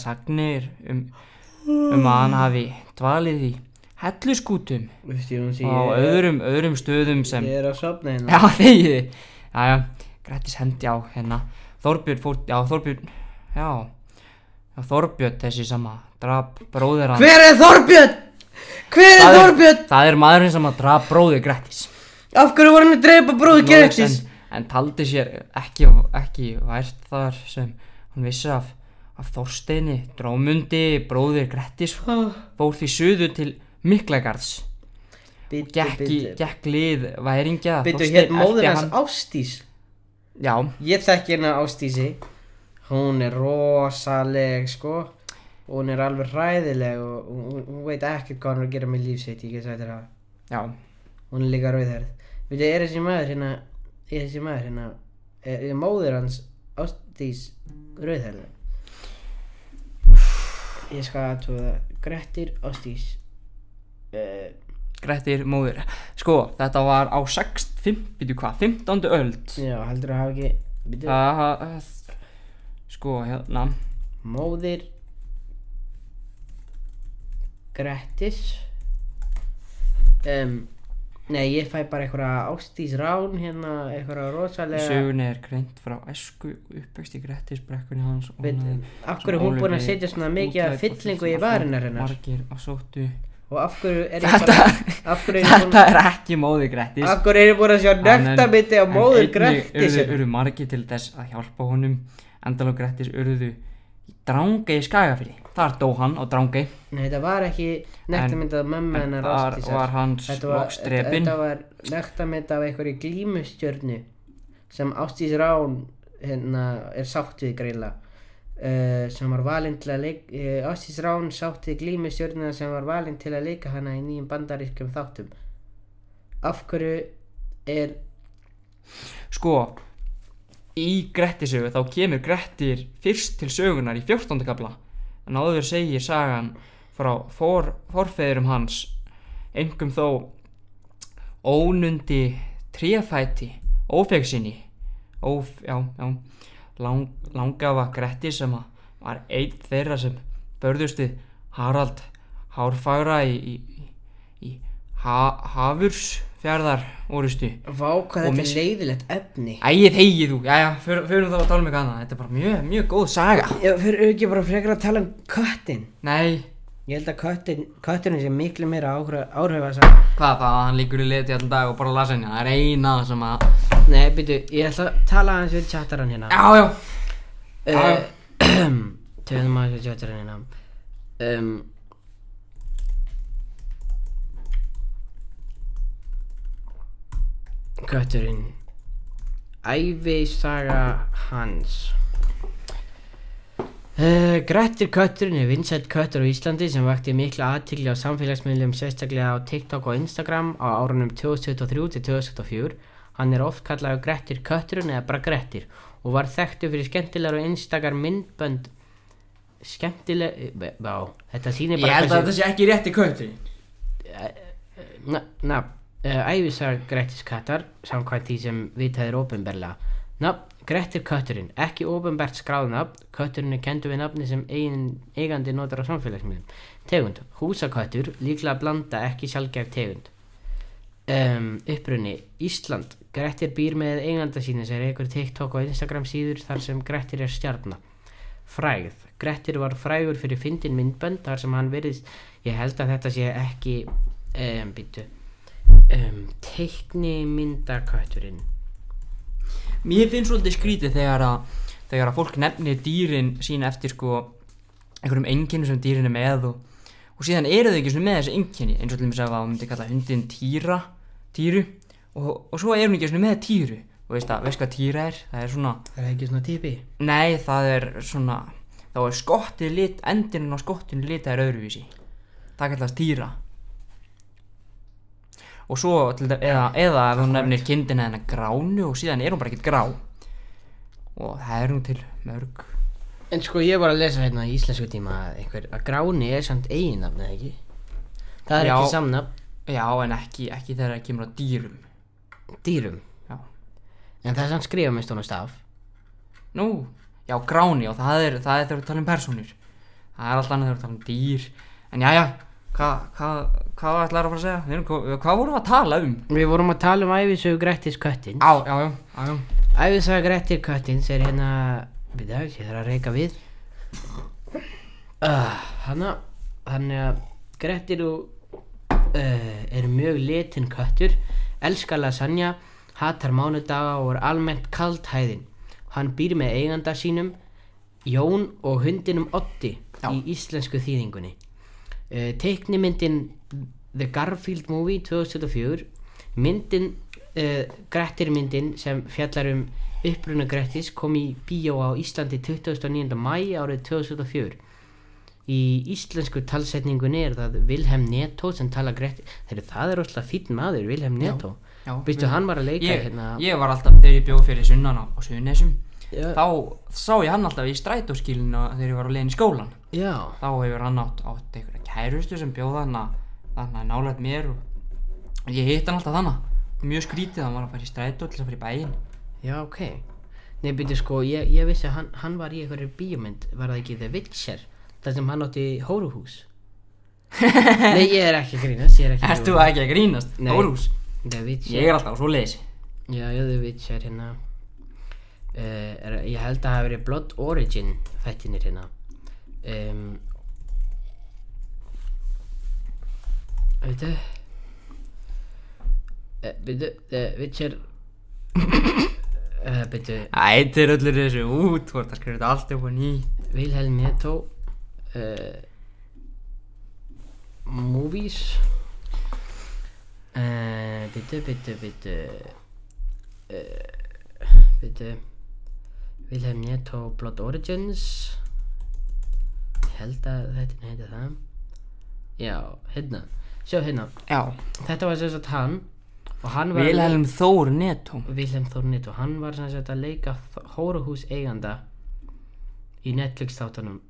Speaker 2: sagnir að hann hafi dvalið í helluskútum og öðrum stöðum sem
Speaker 1: ég er að sofna hérna.
Speaker 2: Já, þegiði. Jæja, Grettis hendi á hérna. Þorbjörn þessi sama drap bróðir hann.
Speaker 1: Hver er Þorbjörn?
Speaker 2: Það er maðurinn sem að drap bróðir Grettis.
Speaker 1: Af hverju var hann að drepa bróðir Grettis?
Speaker 2: En taldi sér ekki vært þar sem hún vissi af Þorsteini, Drómundi, bróðir Grettis, fór því suður til Miklagarðs. Gekk lið væringja.
Speaker 1: Hér móðir hans Ásdís.
Speaker 2: Já.
Speaker 1: Ég þekki hérna Ásdísi. Hún rosaleg, sko. Hún alveg hræðileg og hún veit ekkert hvað hún að gera með líf sitt, ég get sagt þér það.
Speaker 2: Já.
Speaker 1: Hún líka rauðhærð. Þessi maður hérna, móðir hans Ásdís rauðhærð. Ég skal aðtúa það. Grettir Ásdís.
Speaker 2: Grettir móðir. Sko, þetta var á 15. öld.
Speaker 1: Já, heldur að hafa ekki...
Speaker 2: Sko, hérna.
Speaker 1: Móðir Grettis. Nei, ég fæ bara einhverja Ásdís Rán hérna, einhverja rosalega...
Speaker 2: Sögunni greint frá æsku uppvexti Grettisbrekkunni hans.
Speaker 1: Af hverju hún búin að setja svona mikið af fyllingu í varirnar hennar?
Speaker 2: Margir á sóttu.
Speaker 1: Og af hverju ég bara...
Speaker 2: Þetta ekki móðir Grettis.
Speaker 1: Af hverju ég búin að sjá nektarmyndi á móðir Grettis?
Speaker 2: Urðu margir til þess að hjálpa honum. Endal og Grettis urðu í Drangey í Skagafirði. Þar dó hann á Drangey.
Speaker 1: Nei, þetta var ekki nektarmynd af mömmu hennar Ásdísar.
Speaker 2: Þar var hans loks drepinn.
Speaker 1: Þetta var nektarmynd af einhverju glímustjörnu sem Ásdís Rán hérna sátt við greinilega. Sem var valinn til að leika Ásdís Rán sátt við glímustjörnuna sem var valinn til að leika hana í nýjum bandarískum þáttum. Af hverju
Speaker 2: Sko, í Grettisögu þá kemur Grettir fyrst til sögunar í 14. kafla. En áður segir sagan frá forfeðurum hans, einkum þó ónundi tréfæti, ófegsinni, langafa Grettis sem var einn þeirra sem börðust við Harald Hárfagra í Hafursfjarðar orustu.
Speaker 1: Vá, hvað þetta leiðilegt efni.
Speaker 2: Þegið þú. Jæja, förum þá að tala um eitthvað annað. Þetta er bara mjög góð saga.
Speaker 1: Já, fyrir ekki bara frekar að tala um köttin.
Speaker 2: Nei.
Speaker 1: Ég held að kötturinn sé miklu meira áhrifasaga.
Speaker 2: Hvað, hann liggur í leti allan dag og bara lasagna. Það eina sem að...
Speaker 1: Nei, byrju, ég ætla að tala aðeins við chattarann hérna.
Speaker 2: Já.
Speaker 1: Töðum aðeins við chattarann hérna. Kötturinn. Ævisaga hans. Grettir kötturinn vinsæll köttur á Íslandi sem vakti mikla athygli á samfélagsmiðlum, sérstaklega á TikTok og Instagram á árunum 2023 til 2004. Hann oft kallaður Grettir kötturinn eða bara Grettir og var þekktur fyrir skemmtilegar og einstakar myndbönd. Þetta sýnir bara...
Speaker 2: Ég held að þetta sé ekki rétti kötturinn.
Speaker 1: Ævisaga Grettis kattar, samkvæmt því sem vitað opinberlega. Nafn Grettir kötturinn, ekki opinbert skráð nafn. Kötturinn kenndur við nafni sem eigandi notar á samfélagsmiðlum. Tegund, húsaköttur, líklega blanda, ekki sjaldgæf tegund. Uppruni, Ísland. Grettir býr með eiganda sína sem rekur TikTok og Instagram síður þar sem Grettir stjarna. Frægð, Grettir var frægur fyrir fyndin myndbönd þar sem hann virðist, ég held að þetta sé ekki teiknimyndakötturinn.
Speaker 2: Mér finnst svolítið skrítið þegar að fólk nefnir dýrin sín eftir einhverjum einkennum sem dýrin með og síðan eru þau ekki svona með þessi einkenni, eins og til dæmis að það myndi kalla hundinn Týru og svo er hún ekki svona með Týru og veist hvað Týra er? Það er svona...
Speaker 1: Það er ekki svona típi?
Speaker 2: Nei, það er svona... Þá er skottið lit, endinn á skottinu litaður öðruvísi. Það kallast Týra. Og svo, eða ef hún nefnir kindina hennar Gránu og síðan er hún bara ekkert grá. Og það er nú til mörg.
Speaker 1: En sko, ég var að lesa hérna í íslensku tíma að Gráni samt eiginnafn, eða ekki? Það er ekki samnafn.
Speaker 2: Já, en ekki þegar það kemur á dýrum.
Speaker 1: Dýrum?
Speaker 2: Já.
Speaker 1: En það er samt skrifað með stónum staf.
Speaker 2: Nú, já, Gráni og það er þegar við tala um persónur. Það er allt annað þegar við tala um dýr. En jæja, hvað ætlar að fara að segja? Hvað vorum við að tala um? Við vorum að tala um ævisögu Grettis köttins. Já.
Speaker 1: Ævisaga Grettir köttins er hérna... ég þarf að reyka við. Þannig að Grettir er mjög litinn köttur, elskar lasagna, hatar mánudaga og er almennt kaldhæðinn. Hann býr með eiganda sínum Jón og hundinum Oddi
Speaker 2: Já.
Speaker 1: í íslensku þýðingunni. Teiknimyndin The Garfield Movie 2004, myndin Grettir myndin sem fjallar uppruna Grettis kom í bíó á Íslandi 29. maí árið 2004. Í íslensku talsetningunni það Vilhelm Netto sem tala Grettir. Það óslega fínn maður, Vilhelm Netto.
Speaker 2: Já.
Speaker 1: Veistu, hann var að leika
Speaker 2: Ég var alltaf, þegar ég bjó fyrir sunnan á Suðurnesjum,
Speaker 1: Já.
Speaker 2: þá sá ég hann alltaf í strætóskýlinu þegar ég var á leiðinni í skólan.
Speaker 1: Já.
Speaker 2: Þá hefur hann átt einhverja kærustu sem bjóða hann nálægt mér og ég hitt hann alltaf þannig. Mjög skrítið, hann var að fara í strætó til að fara í bæinn.
Speaker 1: Já, ok. Nei, byrju sko, ég vissi að hann var í einhverju bíómynd, var það ekki The Witcher, þar sem hann átti hóruhús. Nei, ég er ekki að grínast,
Speaker 2: Ert þú ekki að grínast?
Speaker 1: Nei.
Speaker 2: Hórhús?
Speaker 1: The Witcher.
Speaker 2: Ég er alltaf á svoleiðis.
Speaker 1: Já, The Witcher ég held að það hafi verið Blood Origin þættinir veitu The Witcher byrju
Speaker 2: Ættir öllur þessu út, þú ert að skrifa þetta allt upp á ný.
Speaker 1: Vilhelm Netto movies byrju Vilhelm Netto Blood Origins, ég held að þetta heiti það. Já, sjá
Speaker 2: Já.
Speaker 1: þetta var sem sagt hann, og hann var
Speaker 2: Vilhelm Þór Netto.
Speaker 1: Vilhelm Þór Netto, hann var sem sagt að leika hóruhús eiganda í Netflix þáttunum.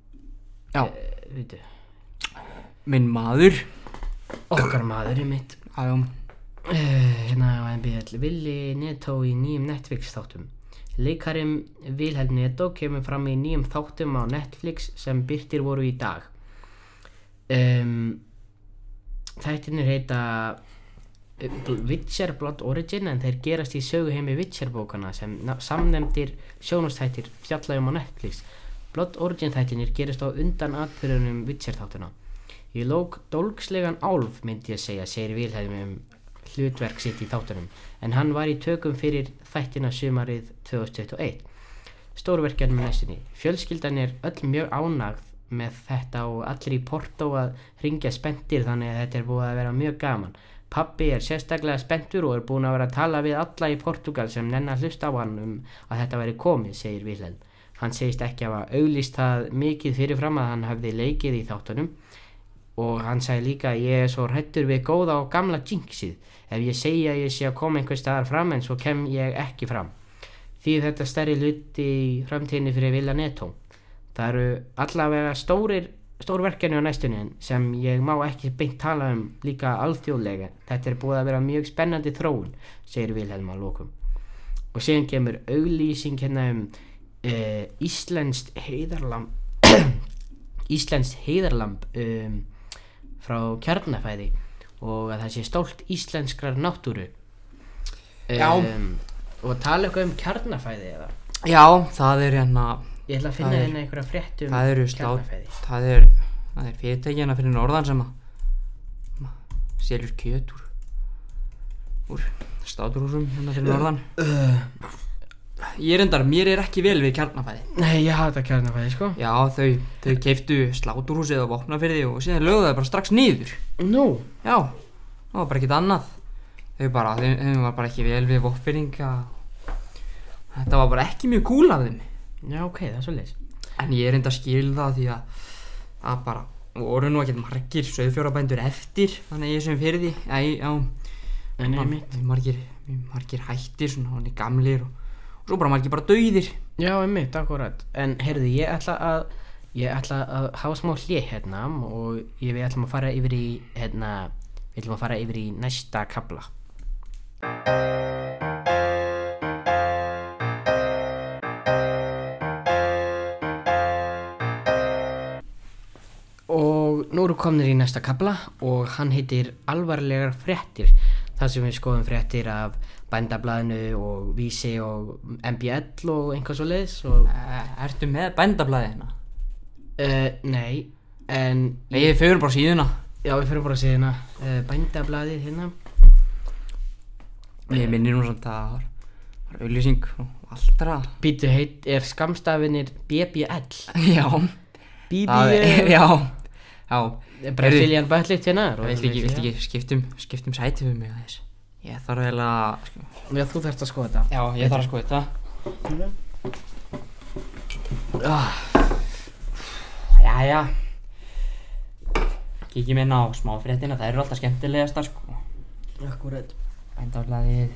Speaker 2: Já.
Speaker 1: Veitu,
Speaker 2: Minn maður.
Speaker 1: okkar maður mitt.
Speaker 2: Já.
Speaker 1: Á NBL, Willi Netto í nýjum Netflix þáttum. Leikarinn Vilhelm Netto kemur fram í nýjum þáttum á Netflix sem birtir voru í dag. Þættirnir heita Witcher Blood Origin, en þeir gerast í söguheimi Witcher bókana sem samnefndir sjónvarpsþættir fjalla á Netflix. Blood Origin þættirnir gerast á undan atburðunum Witcher þáttuna. Í lók dólgslegan álf, myndi ég segja, segir Vilhelm hlutverk sitt í þáttunum, en hann var í tökum fyrir þættina sumarið 2021. Stórverkjan með næstunni. Fjölskyldan öll mjög ánægð með þetta og allir í Porto að hringja spenntir, þannig að þetta búið að vera mjög gaman. Pabbi sérstaklega spenntur og búinn að vera að tala við alla í Portugal sem nenna að hlusta á hann að þetta væri komið, segir Vilhelm. Hann segist ekki hafa auglýst það mikið fyrirfram að hann hafði leikið í þáttunum, og hann sagði líka að ég svo hræddur við góða og gamla jinxið. Ef ég segi að ég sé að koma einhvers staðar fram, en svo kem ég ekki fram. Því þetta stærri hluti í framtíðinni fyrir Vilhelm Netto. Það eru allavega stór verkefni á næstunni sem ég má ekki beint tala líka alþjóðlega. Þetta búið að vera mjög spennandi þróun, segir Vilhelm að lokum. Og síðan kemur auglýsing íslenskt heiðarlamb frá Kjarnafæði, og að það sé stolt íslenskrar náttúru.
Speaker 2: Já.
Speaker 1: Og tala eitthvað Kjarnafæði eða?
Speaker 2: Já, það er
Speaker 1: Ég ætla að finna einhverja frétt
Speaker 2: það eru
Speaker 1: Kjarnafæði.
Speaker 2: Það er fyrirtæki fyrir norðan sem að selur kjöt úr sláturhúsum fyrir norðan. Mér ekki vel við Kjarnafæði.
Speaker 1: Nei, ég hata Kjarnafæði, sko.
Speaker 2: Já, þau keyptu sláturhúsið á Vopnafirði og síðan lögðu það bara strax niður.
Speaker 1: Nú?
Speaker 2: Já, það var bara ekkert annað. Þeim var bara ekki vel við Vopnfirðinga. Þetta var bara ekki mjög kúl af þeim.
Speaker 1: Já, ok, það svoleiðis.
Speaker 2: En ég að skil það því að bara voru nú ekkert margir sauðfjárbændur eftir, þannig í þessum firði. Margir hættir, svona hann gamlir og svo bara margir bara dauðir. Já,
Speaker 1: einmitt, akkurat. En heyrðu, ég ætla að hafa smá hlé og við ætlum að fara yfir í næsta kafla. Og nú eru komnir í næsta kafla og hann heitir Alvarlegar fréttir. Það sem við skoðum fréttir af Bændablaðinu og Vísi og MBL og einhvað svoleiðis.
Speaker 2: Ertu með Bændablaðið hérna?
Speaker 1: Nei, en...
Speaker 2: Nei, við förum bara síðuna.
Speaker 1: Já, við förum bara síðuna. Bændablaðið hérna.
Speaker 2: Ég minnir nú samt að það var auglýsing og Valtra.
Speaker 1: Býtu skamstafinir BBL?
Speaker 2: Já.
Speaker 1: BBL?
Speaker 2: Já.
Speaker 1: Brazilian Butt-Lift hérna?
Speaker 2: Viltu ekki skiptum sæti við mig aðeins? Ég þarf eiginlega...
Speaker 1: Já, þú þarft að skoða þetta.
Speaker 2: Já, ég þarf að skoða þetta. Jæja. Kíkjum inn á smáfréttina, það eru alltaf skemmtilegastar sko.
Speaker 1: Akkúrat.
Speaker 2: Bændaflaðið.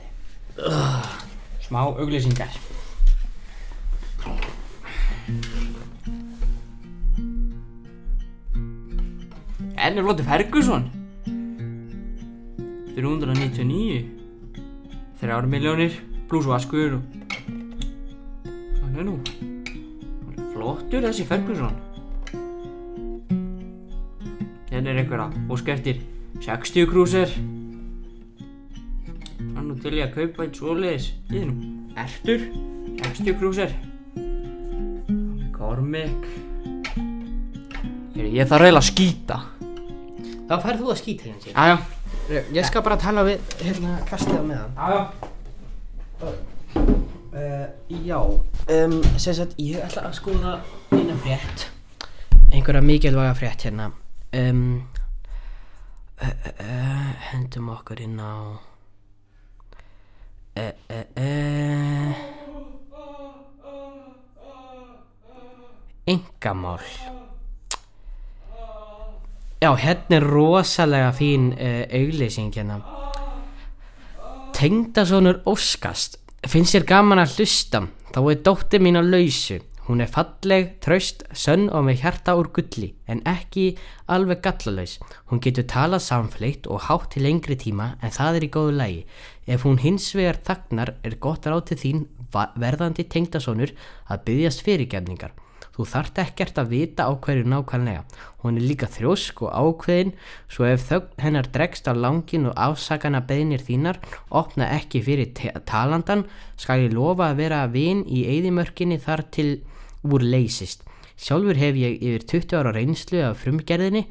Speaker 2: Smá auglýsingar. Ennur Lóti Ferguson 399 3 milljónir pluss vaskur og hann nú flottur þessi Ferguson. Hérna einhver að óska eftir 60 krúser. Hann nú til ég að kaupa eitt svoleiðis. Ég nú ertur 60 krúser. Kormek. Ég þarf eiginlega að skýta.
Speaker 1: Þá færð þú að skýta hérna sér.
Speaker 2: Jájá.
Speaker 1: Ég skal bara tala við kastið á meðan. Já, sem sagt, ég ætla að skoða eina frétt. Einhverja mikilvæga frétt hérna. Hendum okkur inn á... Einkamál. Já, hérna rosalega fín auglýsing hérna. Tengdasonur óskast. Finnst þér gaman að hlusta? Þá dóttir mín á lausu. Hún falleg, traust, sönn og með hjarta úr gulli, en ekki alveg gallalaus. Hún getur talað samfleytt og hátt til lengri tíma, en það í góðu lagi. Ef hún hins vegar þagnar gott ráð til þín, verðandi tengdasonur, að biðjast fyrirgefningar. Þú þarft ekkert að vita á hverju nákvæmlega. Hún líka þrjósk og ákveðin, svo ef þögn hennar dregst á langinn og afsakana beiðnir þínar, opna ekki fyrir talandan, skal ég lofa að vera vin í eyðimörkinni þar til úr leysist. Sjálfur hef ég yfir 20 ára reynslu af frumgerðinni.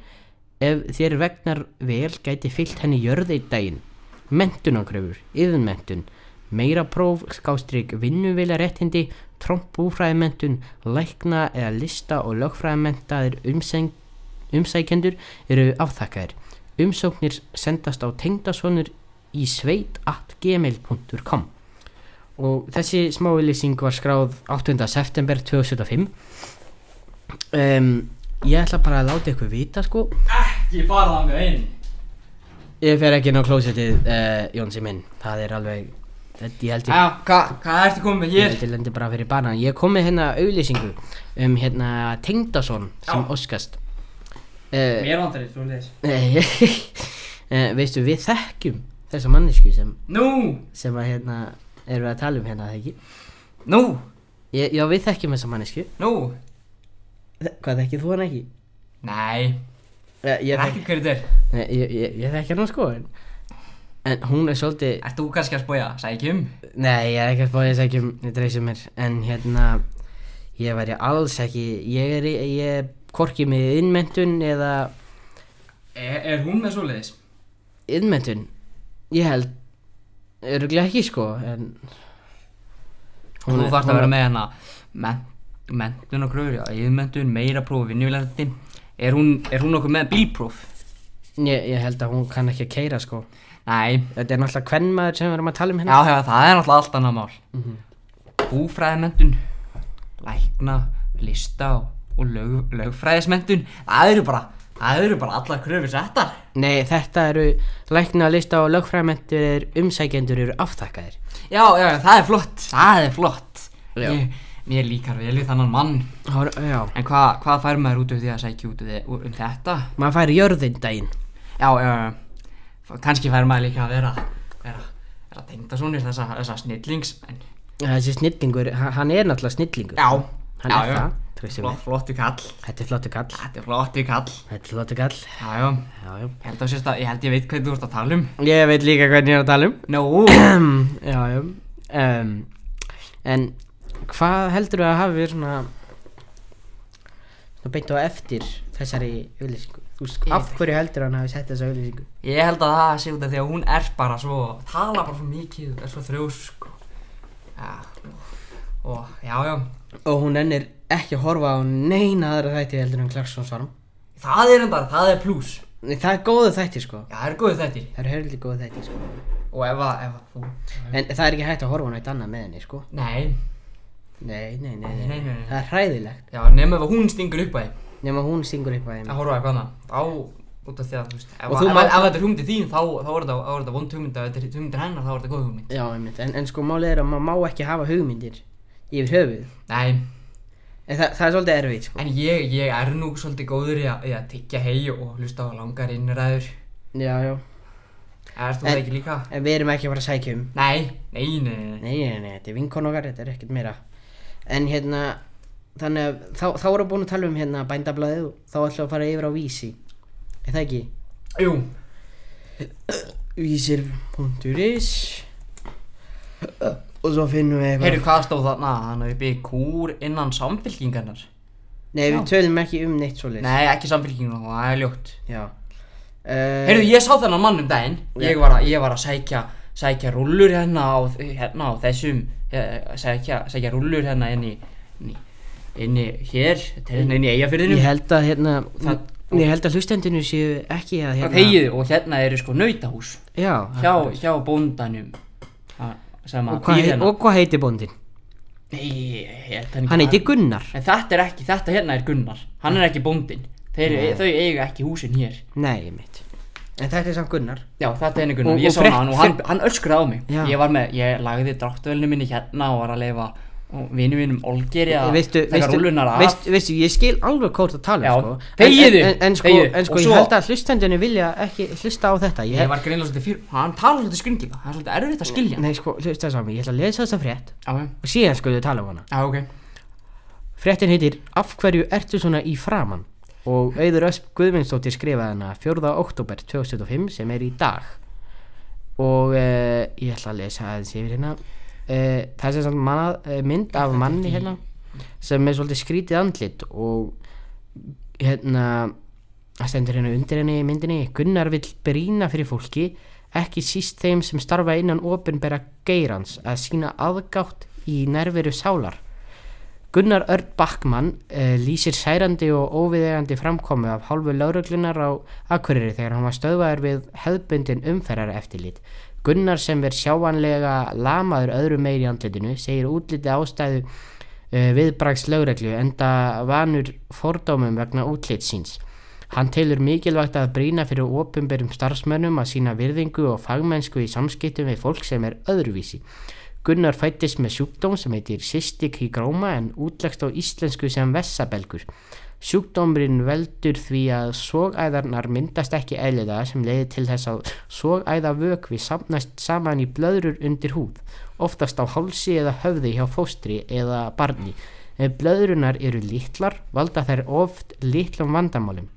Speaker 1: Ef þér vegnar vel gæti fyllt henni jörð einn daginn. Menntunarkröfur, iðnmenntun, meira próf, vinnuvélaréttindi, trompbúfræðimenntun, lækna eða lista og lögfræðimenntaðir umsækjendur eru afþakkaðir. Umsóknir sendast á tengdasonur@gmail.com. Og þessi smáauglýsing var skráð 8. september 2005. Ég ætla bara að láta ykkur vita sko.
Speaker 2: Ekki fara þangað inn.
Speaker 1: Ég fer ekki inn á klósettið, Jónsi minn. Það er alveg... Ég held ég...
Speaker 2: Hvað ertu komið með hér?
Speaker 1: Ég lendi bara fyrir banan. Ég kom með hérna auglýsingu tengdason sem óskast.
Speaker 2: Mér vantar þetta svoleiðis.
Speaker 1: Veistu, við þekkjum þessa mannesku sem...
Speaker 2: Nú!
Speaker 1: Sem að erum við að tala hérna, það ekki?
Speaker 2: Nú!
Speaker 1: Já, við þekkjum þessa mannesku.
Speaker 2: Nú!
Speaker 1: Hvað, þekkir þú hann ekki?
Speaker 2: Nei. Ég þekki hverju þetta er.
Speaker 1: Nei, ég þekki hann sko, en hún svolítið...
Speaker 2: Ert þú kannski að spója sækjum?
Speaker 1: Nei, ég ekki að spója sækjum, ég dreysum mér, en ég væri alls ekki, ég hvorki með iðnmenntun eða...
Speaker 2: Er hún með svoleiðis?
Speaker 1: Iðnmenntun? Ég held, örugglega ekki sko, en...
Speaker 2: Þú þarft að vera með menntun og kröfur, já, iðnmenntun, meira próf, vinnuvélaréttindi. Er hún okkur með bílpróf?
Speaker 1: Ég held að hún kann ekki að keyra sko.
Speaker 2: Nei.
Speaker 1: Þetta er náttúrulega kvenmaður sem við erum að tala hérna.
Speaker 2: Já, það er náttúrulega allt annað mál. Búfræðimenntun, lækna, lista og lögfræðismenntun. Það eru bara allar kröfur settar.
Speaker 1: Nei, þetta eru lækna, lista og lögfræðimentur umsækjendur eru afþakkaðir.
Speaker 2: Já, það er flott. Það er flott. Mér líkar vel við þannan mann.
Speaker 1: Já.
Speaker 2: En hvað fær maður út af því að sækja út þetta?
Speaker 1: Maður fær jörðinn daginn.
Speaker 2: Já. Kannski fær maður líka að vera tengdasonur þessa snillings.
Speaker 1: Þessi snillingur, hann er náttúrulega snillingur.
Speaker 2: Já.
Speaker 1: Hann er það.
Speaker 2: Flottu kall.
Speaker 1: Þetta er flottu kall.
Speaker 2: Já. Ég held ég veit hvað þú ert að tala um.
Speaker 1: Ég veit líka hvernig ég er að tala um.
Speaker 2: Nú.
Speaker 1: Já. En hvað heldur þú að hafi verið svona beint á eftir þessari auglýsingu? Af hverju heldur hann hafi sett þessa auglýsingu?
Speaker 2: Ég held að það sé út af því að hún er bara svo, tala bara svo mikið, er svo þrjósk. Já. Og já.
Speaker 1: Og hún ennir ekki að horfa á neina aðra þætti heldur en Clarksons Farm.
Speaker 2: Það er plús.
Speaker 1: Nei, það góðu þættir sko.
Speaker 2: Já, það góðu þættir.
Speaker 1: Það heldur góðu þættir sko.
Speaker 2: Og ef þú...
Speaker 1: En það ekki hægt að horfa á neitt annað með henni sko.
Speaker 2: Nei.
Speaker 1: Nei.
Speaker 2: Nei.
Speaker 1: Það hræðilegt.
Speaker 2: Já, nema ef hún stingur upp á þig.
Speaker 1: Nema hún stingur upp á þig.
Speaker 2: Að horfa eitthvað annað. Út af því að, þú veist, ef þetta er hugmyndið þín, þá er þetta vond hugmynd, ef þetta er hugmyndir hennar, þá er þetta góð hugmynd.
Speaker 1: Já, einmitt, en sko málið er að maður má ekki hafa hugmyndir yfir höfuð.
Speaker 2: Nei.
Speaker 1: En það er svolítið erfitt, sko.
Speaker 2: En ég er nú svolítið góður í að tyggja hey og hlusta á langar innræður.
Speaker 1: Já.
Speaker 2: Erst þú það ekki líka?
Speaker 1: En við erum ekki að fara að sækja um.
Speaker 2: Nei,
Speaker 1: þetta er vinkon okkar, þetta er ekkert meira. En þannig að þá erum við búin að tala um Bændablaðið og þá ætlum við að fara yfir á Vísi. Er það ekki?
Speaker 2: Jú.
Speaker 1: Vísir.is og svo finnum við eitthvað.
Speaker 2: Heyrðu, hvað stóð þarna uppi í kúr innan Samfylkingarnar?
Speaker 1: Nei, við tölum ekki um neitt svoleiðis.
Speaker 2: Nei, ekki Samfylkingarnar, það er ljótt.
Speaker 1: Já.
Speaker 2: Heyrðu, ég sá þennan mann um daginn. Ég var að sækja rúllur hérna á þessum, sækja rúllur hérna inni hér, inni í Eyjafirðinum.
Speaker 1: Ég held að hlustendinu séu ekki að
Speaker 2: Það þegiðu og hérna eru sko nautahús.
Speaker 1: Já.
Speaker 2: Hjá bóndanum.
Speaker 1: Og hvað heitir bóndinn?
Speaker 2: Nei,
Speaker 1: hann heitir Gunnar.
Speaker 2: En þetta hérna er Gunnar. Hann er ekki bóndinn. Þau eiga ekki húsin hér.
Speaker 1: Nei, mitt. En þetta er samt Gunnar.
Speaker 2: Já, þetta er Gunnar. Ég sá hann og hann öskraði á mig. Já. Ég lagði dráttvélinu minni hérna og var að leyfa vinum mínum Olgeri að taka rúllunar af.
Speaker 1: Veistu, ég skil alveg hvað þú tala sko.
Speaker 2: Þegiðu.
Speaker 1: En sko, ég held að hlustendinu vilja ekki hlusta á þetta.
Speaker 2: Ég var greinlega svolítið fyrir, hann talar svolítið skringilega, það er svolítið erfitt að skilja.
Speaker 1: Nei sko, hlustaðu saman, ég ætla að lesa þessa frétt og síðan sko þau tala um hana.
Speaker 2: Já, ok.
Speaker 1: Fréttin heitir Af hverju ertu svona í framan? Og Auður Ösp Guðmundsdóttir skrifaði hana 4. október 2005 sem er í dag. Og ég ætla að lesa aðeins yfir hérna. Það er svona mynd af manni hérna sem er svolítið skrítið andlit og það stendur hérna undir henni í myndinni: Gunnar vill brýna fyrir fólki, ekki síst þeim sem starfa innan opinbera geirans, að sýna aðgátt í nærveru sálar. Gunnar Örn Backman lýsir særandi og óviðeigandi framkomu af hálfu lögreglunar á Akureyri þegar hann var stöðvaður við hefðbundin umferðareftirlit. Gunnar, sem er sjáanlega lamaður öðru meir í andlitinu, segir útliti ástæðu viðbragðs lögreglu enda vanur fordómum vegna útlits síns. Hann telur mikilvægt að brýna fyrir opinberum starfsmönnum að sýna virðingu og fagmennsku í samskiptum við fólk sem er öðruvísi. Gunnar fæddist með sjúkdóm sem heitir cystic hygroma en útleggst á íslensku sem vessabelgur. Sjúkdómurinn veldur því að sogæðarnar myndast ekki eðlilega sem leiðir til þess að sogæðavökvi safnast saman í blöðrur undir húð, oftast á hálsi eða höfði hjá fóstri eða barni. Ef blöðrunar eru litlar valda þær oft litlum vandamálum.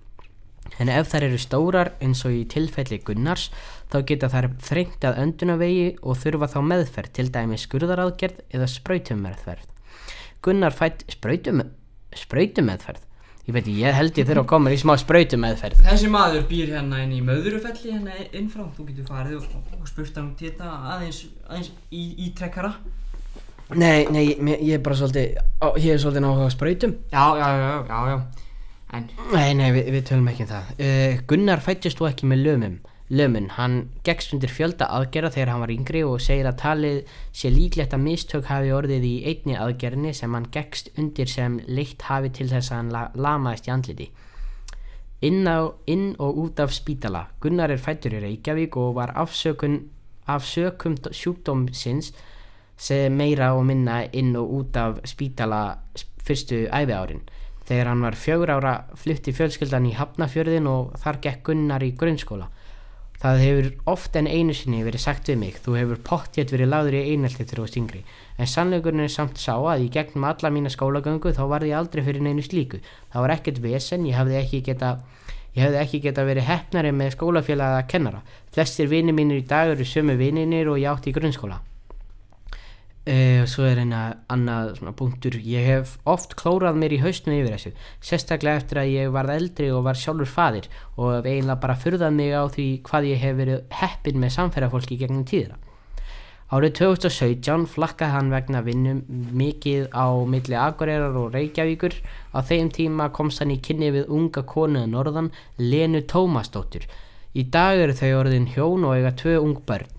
Speaker 1: En ef þær eru stórar eins og í tilfelli Gunnars þá geta þær þrengt að öndunarvegi og þurfa þá meðferð, til dæmis skurðaraðgerð eða sprautumeðferð. Gunnar fædd sprautumeðferð. Ég held ég þurfa að koma í smá sprautumeðferð.
Speaker 2: Þessi maður býr hérna inn í Möðrufelli hérna innfrá. Þú getur farið og spurt hann út þetta aðeins ítrekkara.
Speaker 1: Nei, ég er bara svolítið náhuga á sprautum.
Speaker 2: Já. En
Speaker 1: Nei, við tölum ekki um það. Gunnar fæddist þó ekki með lömun. Hann gekkst undir fjölda aðgerða þegar hann var yngri og segir að talið sé líklegt að mistök hafi orðið í einni aðgerðinni sem hann gekkst undir sem leitt hafi til þess að hann lamaðist í andliti. Inn og út af spítala. Gunnar er fæddur í Reykjavík og var af sökum sjúkdómsins sem meira og minna inn og út af spítala fyrstu æviárin. Þegar hann var 4 ára flutti fjölskyldan í Hafnarfjörðinn og þar gekk Gunnar í grunnskóla. Það hefur oft en einu sinni verið sagt við mig: þú hefur pottþétt verið lagður í einelti þegar þú varst yngri. En sannleikurinn er samt sá að í gegnum alla mína skólagöngu þá varð ég aldrei fyrir neinu slíku. Það var ekkert vesen, ég hefði ekki geta verið heppnari með skólafélaga eða kennara. Flestir vinir mínir í dag eru sömu vinirnir og ég átti í grunnskóla. Svo er annað svona punktur. Ég hef oft klórað mér í hausnum yfir þessu, sérstaklega eftir að ég varð eldri og var sjálfur faðir og hef eiginlega bara furðað mig á því hvað ég hef verið heppinn með samferðafólki gegnum tíðina. Á Árið 2017 flakkaði hann vegna vinnu mikið á milli Akureyrar og Reykjavíkur. Á þeim tíma komst hann í kynni við unga konu að norðan, Lenu Tómasdóttur. Í dag eru þau orðin hjón og eiga 2 ung börn.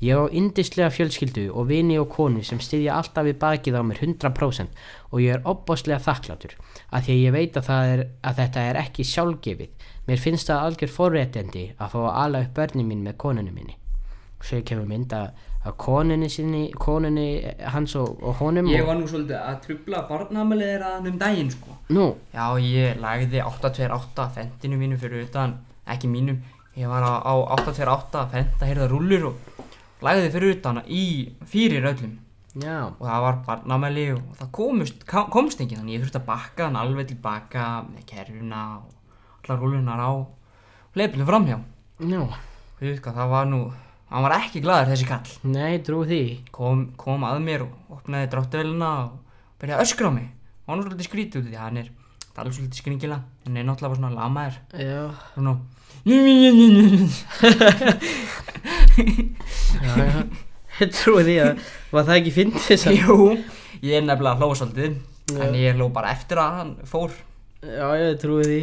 Speaker 1: Ég á yndislega fjölskyldu og vini og konu sem styðja alltaf við bakið á mér 100% og ég er ofboðslega þakklátur af því að ég veit að þetta er ekki sjálfgefið. Mér finnst það algjör forréttindi að fá að ala upp börnin mín með konunni minni. Svo kemur mynd að konunni hans og honum.
Speaker 2: Ég var nú svolítið að trufla barnaafmælið þeirra daginn sko.
Speaker 1: Nú?
Speaker 2: Já, ég lagði 828 fendinu mínu fyrir utan, ekki mínum. Ég var á 828 fenda heyrða rúllur og lagði fyrir utan fyrir öllum.
Speaker 1: Já.
Speaker 2: Og það var barnaafmæli og það komst ekki, þannig ég þurfti að bakka hann alveg tilbaka með kerfuna og allar rúllunar á hleypinu framhjá.
Speaker 1: Já.
Speaker 2: Það var nú, hann var ekki glaður þessi kall.
Speaker 1: Nei, trúi því.
Speaker 2: Kom að mér og opnaði dráttarvélina og byrjaði að öskra á mig. Hann var svolítið skrítið út í því, hann er alveg svolítið skringilega, hann er náttúrulega bara svona lamaður.
Speaker 1: Já.
Speaker 2: Svona
Speaker 1: Já. Ég trúi því að, var það ekki fyndið þess að?
Speaker 2: Jú, ég er nefnilega hló svolítið, en ég hló bara eftir að hann fór.
Speaker 1: Já, ég trúi því.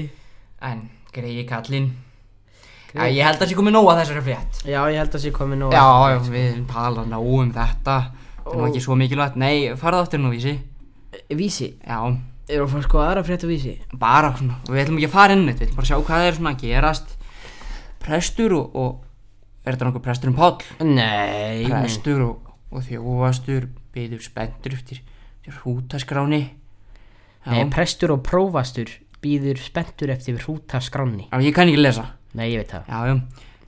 Speaker 2: En greiði kallinn. Já, ég held að það sé komið nóg að þessari frétt.
Speaker 1: Já, ég held að það sé komið nóg.
Speaker 2: Já, við tala nóg þetta. Það er nú ekki svo mikilvægt. Nei, farðu aftur nú, Vísi.
Speaker 1: Vísi?
Speaker 2: Já.
Speaker 1: Erum við að fara sko aðra frétt á Vísi?
Speaker 2: Bara svona, við ætlum ekki að fara inn við ætlum bara að sjá hvað er svona að gerast. Prestur og er þetta nokkuð presturinn Páll?
Speaker 1: Nei.
Speaker 2: Prestur og þjófastur biður spenntur eftir hrútaskráni.
Speaker 1: Nei, prestur og prófastur bíður spenntur eftir hrútaskráni.
Speaker 2: Já, ég kann ekki lesa.
Speaker 1: Nei, ég veit það.
Speaker 2: Já,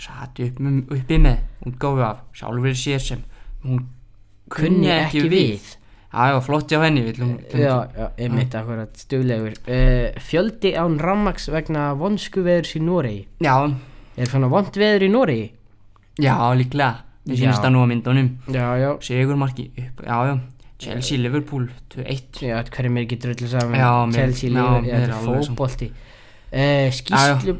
Speaker 2: sat uppi með útgáfu af sjálfur sér sem hún kunni ekki við. Já, flott hjá henni.
Speaker 1: Já, einmitt akkurat, stuglegur. Fjöldi án rafmagns vegna vonskuveðurs í Noregi.
Speaker 2: Já.
Speaker 1: Er svona vont veður í Noregi?
Speaker 2: Já, líklega. Ég sýnist það nú á myndunum.
Speaker 1: Já.
Speaker 2: Sigurmarki upp, já. Chelsea, Liverpool, 2-1.
Speaker 1: Já, hverjum er ekki drullu saman?
Speaker 2: Já,
Speaker 1: Chelsea, Liverpool, þetta er fótbolti. Skýrslu,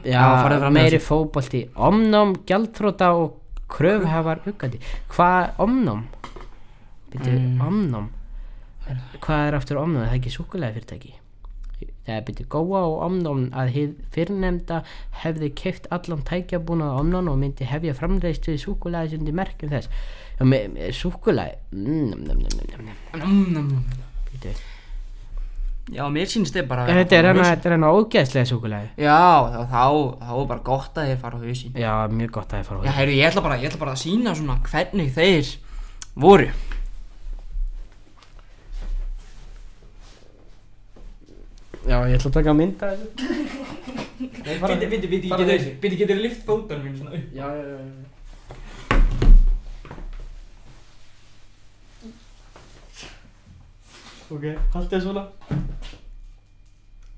Speaker 1: meiri fótbolti. Omnóm, gjaldþrota og kröfuhafar uggandi. Hvað Omnóm? Omnóm? Hvað er aftur Omnóm? Það er ekki súkkulaði fyrirtæki. Það er Góa og Omnóm að hið fyrrnefnda hefði keypt allan tækjabúnað Omnón og myndi hefja framleiðslu súkkulaði undir merkjum þess. Súkkulaði?
Speaker 2: Já, mér sýnist þið bara
Speaker 1: Þetta er hann ógeðslega súkkulaði.
Speaker 2: Já, þá var bara gott að þið fara á hausinn.
Speaker 1: Já, mjög gott að þið fara á hausinn.
Speaker 2: Já, heyrðu, ég ætla bara að sýna svona hvernig þeir voru.
Speaker 1: Já, ég ætla að taka mynd af þessu.
Speaker 2: Getur lyft fótunum mínu svona upp?
Speaker 1: Já. Ok, haltu þið svona.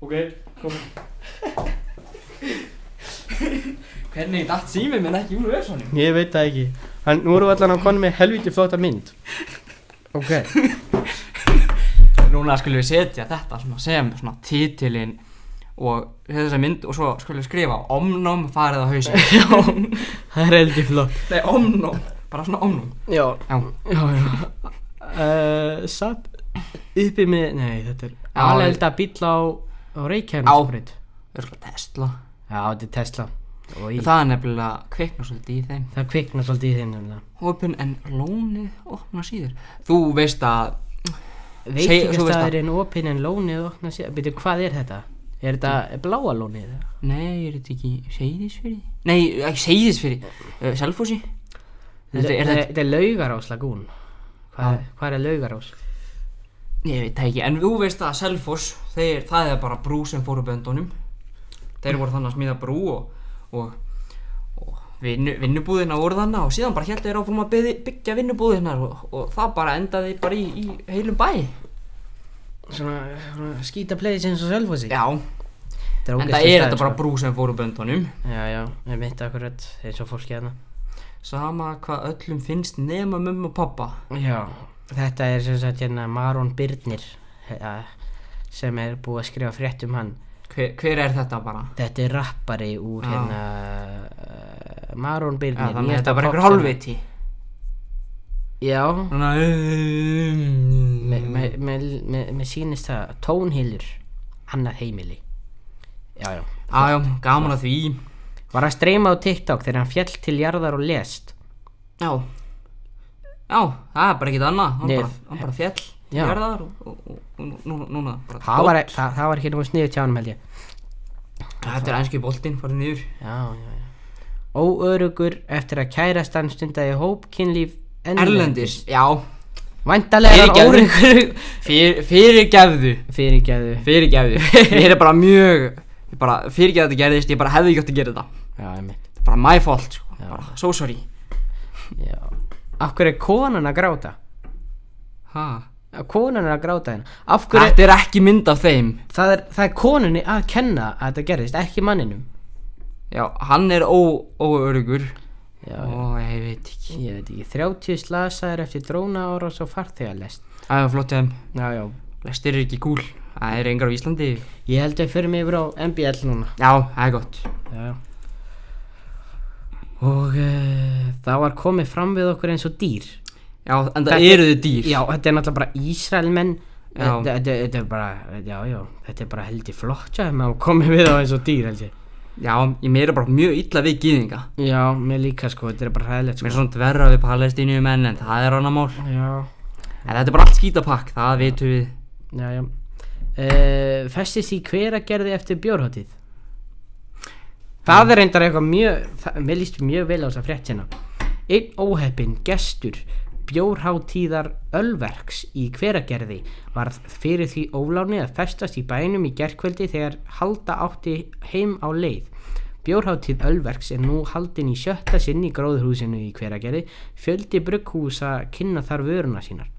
Speaker 1: Ok, komum.
Speaker 2: Hvernig datt síminn minn ekki úr vörsónum?
Speaker 1: Ég veit það ekki. Nú erum við allan að koma með helvíti flotta mynd. Ok.
Speaker 2: Núna skulum við setja þetta sem svona titilinn og þessa mynd og svo skulum við skrifa Omnóm farið á hausinn.
Speaker 1: Já, það er heldur flott.
Speaker 2: Nei, Omnóm, bara svona Omnóm.
Speaker 1: Já. Satt uppi með, nei þetta er alelda bíll á Reykjanesbraut.
Speaker 2: Tesla.
Speaker 1: Já, þetta er Tesla.
Speaker 2: Það er nefnilega kviknar svolítið í þeim.
Speaker 1: Það kviknar svolítið í þeim nefnilega.
Speaker 2: Opin en lónið opna síður. Þú veist að
Speaker 1: veitingastæðurinn opinn en lónið opna síður. Bíddu, hvað er þetta? Er þetta bláa lónið?
Speaker 2: Nei, er þetta ekki Seyðisfirði? Nei, ekki Seyðisfirði, Selfossi.
Speaker 1: Þetta er Laugarás lagún. Hvað er Laugarás?
Speaker 2: Ég veit það ekki, en þú veist að Selfoss, það er bara brú sem fór upp böndunum. Þeir voru þannig að smíða brú og vinnubúðina voru þannig og síðan bara héldu þeir áfram að byggja vinnubúðina og það bara endaði bara í heilum bæ.
Speaker 1: Svona skítapleiðis eins og Selfossi?
Speaker 2: Já, en það er þetta bara brú sem fór upp böndunum.
Speaker 1: Já, ég veit akkurat eins og fólki hérna.
Speaker 2: Sama hvað öllum finnst nema mömmu og pappa. Já.
Speaker 1: Þetta er sem sagt hérna Maron Birnir sem er búið að skrifa frétt hann.
Speaker 2: Hver er þetta bara?
Speaker 1: Þetta er rappari úr hérna Maron Birnir.
Speaker 2: Já, þannig að þetta er bara einhver hálfviti.
Speaker 1: Já,
Speaker 2: Svona
Speaker 1: mér sýnist það Tónhylur, annað heimili. Já,
Speaker 2: Já, gaman að því.
Speaker 1: var að streyma á TikTok þegar hann féll til jarðar og lést.
Speaker 2: Já, það er bara ekkert annað.
Speaker 1: Nei.
Speaker 2: Hann bara fjall
Speaker 1: Já.
Speaker 2: Jarðar og núna bara
Speaker 1: Það var ekki nú sniðugt hjá honum held ég.
Speaker 2: Þetta er ænski boltinn, farið niður.
Speaker 1: Já. Óöruggur eftir að kærastan stundaði hópkynlíf
Speaker 2: Erlendis, já.
Speaker 1: Væntanlega var óöruggur.
Speaker 2: Fyrirgefðu. Ég er bara mjög, fyrirgefðu þetta gerðist, ég bara hefði ekki átt að gera þetta.
Speaker 1: Já, einmitt.
Speaker 2: Bara my fault, sko.
Speaker 1: Já.
Speaker 2: Bara, so sorry.
Speaker 1: Já. Af hverju er konan að gráta?
Speaker 2: Ha?
Speaker 1: Konan er að gráta hérna. Af hverju?
Speaker 2: Þetta er ekki mynd af þeim.
Speaker 1: Það er konunni að kenna að þetta gerðist, ekki manninum.
Speaker 2: Já, hann er óöruggur.
Speaker 1: Já,
Speaker 2: Ég veit ekki.
Speaker 1: ég veit ekki. 30 slasaðir eftir drónaárás og farþegalest.
Speaker 2: Það er flott hjá þeim.
Speaker 1: Já.
Speaker 2: Lestir er ekki cool. Það er engar á Íslandi.
Speaker 1: Ég held að við förum yfir á MBL núna.
Speaker 2: Já, það er gott.
Speaker 1: Já. Og það var komið fram við okkur eins og dýr.
Speaker 2: Já, en það eru þið dýr.
Speaker 1: Já, þetta er náttúrulega bara Ísraelmenn.
Speaker 2: Já.
Speaker 1: Þetta er bara, þetta er bara heldur flott hjá þeim að komið við á eins og dýr held ég.
Speaker 2: Já, ég meira bara mjög illa við gyðinga.
Speaker 1: Já, mér líka sko, þetta er bara hræðilegt sko.
Speaker 2: Mér er svona verra við Palestínumenn en það er annað mál.
Speaker 1: Já.
Speaker 2: En þetta er bara allt skítapakk, það vitum við.
Speaker 1: Já. Festist í Hveragerði eftir bjórhátíð. Það er reyndar eitthvað mér líst mjög vel á þessa frétt hérna. Einn óheppinn gestur bjórhátíðar Ölverks í Hveragerði varð fyrir því óláni að festast í bænum í gærkvöldi þegar halda átti heim á leið. Bjórhátíð Ölverks er nú haldin í 7. sinn í gróðurhúsinu í Hveragerði. Fjöldi brugghúsa kynna þar vöruna sínar.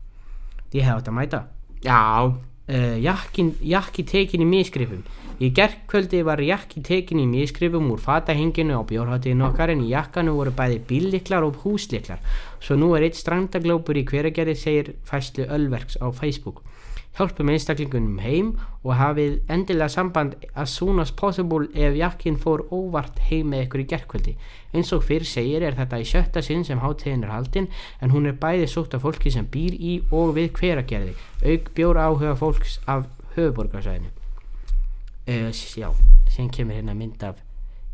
Speaker 1: Ég hef átt að mæta.
Speaker 2: Já.
Speaker 1: Jakki tekin í misgripum. Í gærkvöldi var jakki tekin í misgripum úr fatahenginu á bjórhátíðinu okkar en í jakkanu voru bæði bíllyklar og húslyklar. Svo nú er einn strandaglópur í Hveragerði, segir færslu Ölverks á Facebook. Hjálpum einstaklingunum heim og hafið endilega samband as soon as possible ef jakkin fór óvart heim með ykkur í gærkvöldi. Eins og fyrr segir er þetta í 7. sinn sem hátíðin er haldin en hún er bæði sótt af fólki sem býr í og við Hveragerði, auk bjór áhuga fólks af höfuðborgarsvæðinu. Já, síðan kemur hérna mynd af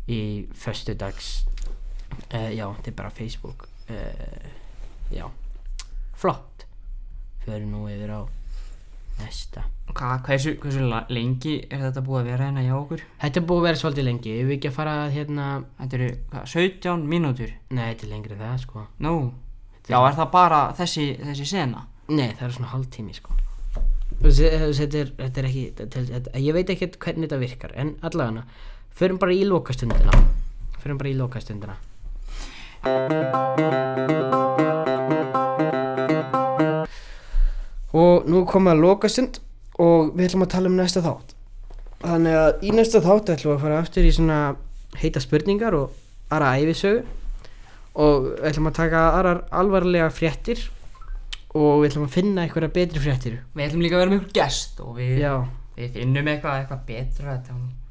Speaker 1: í föstudags, já, þetta er bara Facebook, já, flott, fyrir nú yfir á næsta.
Speaker 2: Hversu lengi er þetta búið að vera hérna hjá okkur?
Speaker 1: Þetta er búið að vera svolítið lengi, ef við ekki að fara hérna.
Speaker 2: Þetta eru 17 mínútur?
Speaker 1: Nei, þetta er lengri það sko.
Speaker 2: Nú, já, er það bara þessi sena?
Speaker 1: Nei, það er svona hálftími sko. Þetta er ekki, ég veit ekki hvernig þetta virkar, en allavega, förum bara í lokastundina. Og nú komum við að lokastund og við ætlum að tala um næsta þátt. Þannig að í næsta þátt ætlum við að fara aftur í svona heita spurningar og aðra ævisögu og við ætlum að taka aðrar alvarlega fréttir og við ætlum að finna einhverja betri fréttir.
Speaker 2: Við ætlum líka að vera með einhver gest og við finnum eitthvað betra.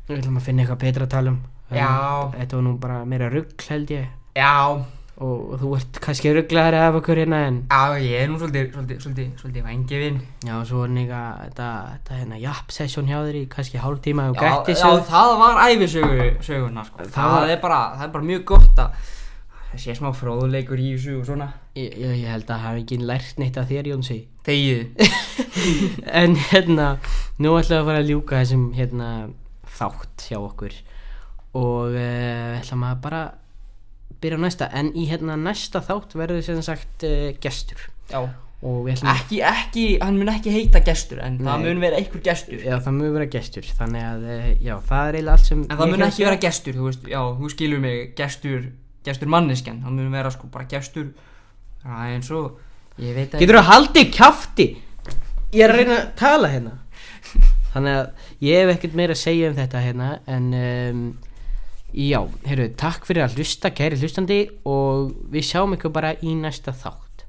Speaker 1: Við ætlum að finna eitthvað betra að tala um.
Speaker 2: Já.
Speaker 1: Þetta var nú bara meira rugl held ég.
Speaker 2: Já.
Speaker 1: Og þú ert kannski rugglaðari af okkur hérna en.
Speaker 2: Já, ég er nú svolítið vængifinn. Já,
Speaker 1: svo er líka þetta hérna japp-session hjá þér í kannski hálftíma og gættisögu.
Speaker 2: Já, það var ævisöguna sko. Það er bara mjög gott að sé smá fróðleikur í þessu og svona.
Speaker 1: Ég held að hafi ekki lært neitt af þér, Jónsi.
Speaker 2: Þegið.
Speaker 1: En hérna, nú ætlum við að fara að ljúka þessum hérna þátt hjá okkur og ætlum að bara byrja á næsta, en í hérna næsta þátt verður sem sagt gestur. Já. Og við ætlum
Speaker 2: ekki, hann mun ekki heita gestur, en það mun vera einhver gestur.
Speaker 1: Já, það mun vera gestur, þannig að já, það er eiginlega allt sem.
Speaker 2: En það mun ekki vera gestur, þú veist, já, þú skilur mig, gestur manneskjan, það mun vera sko bara gestur. Það er eins og, ég veit að.
Speaker 1: Getur þú haldið kjafti? Ég er að reyna að tala hérna. Þannig að ég hef ekkert meira að segja um þetta hérna, en já, heyrðu, takk fyrir að hlusta, kæri hlustandi, og við sjáum ykkur bara í næsta þátt.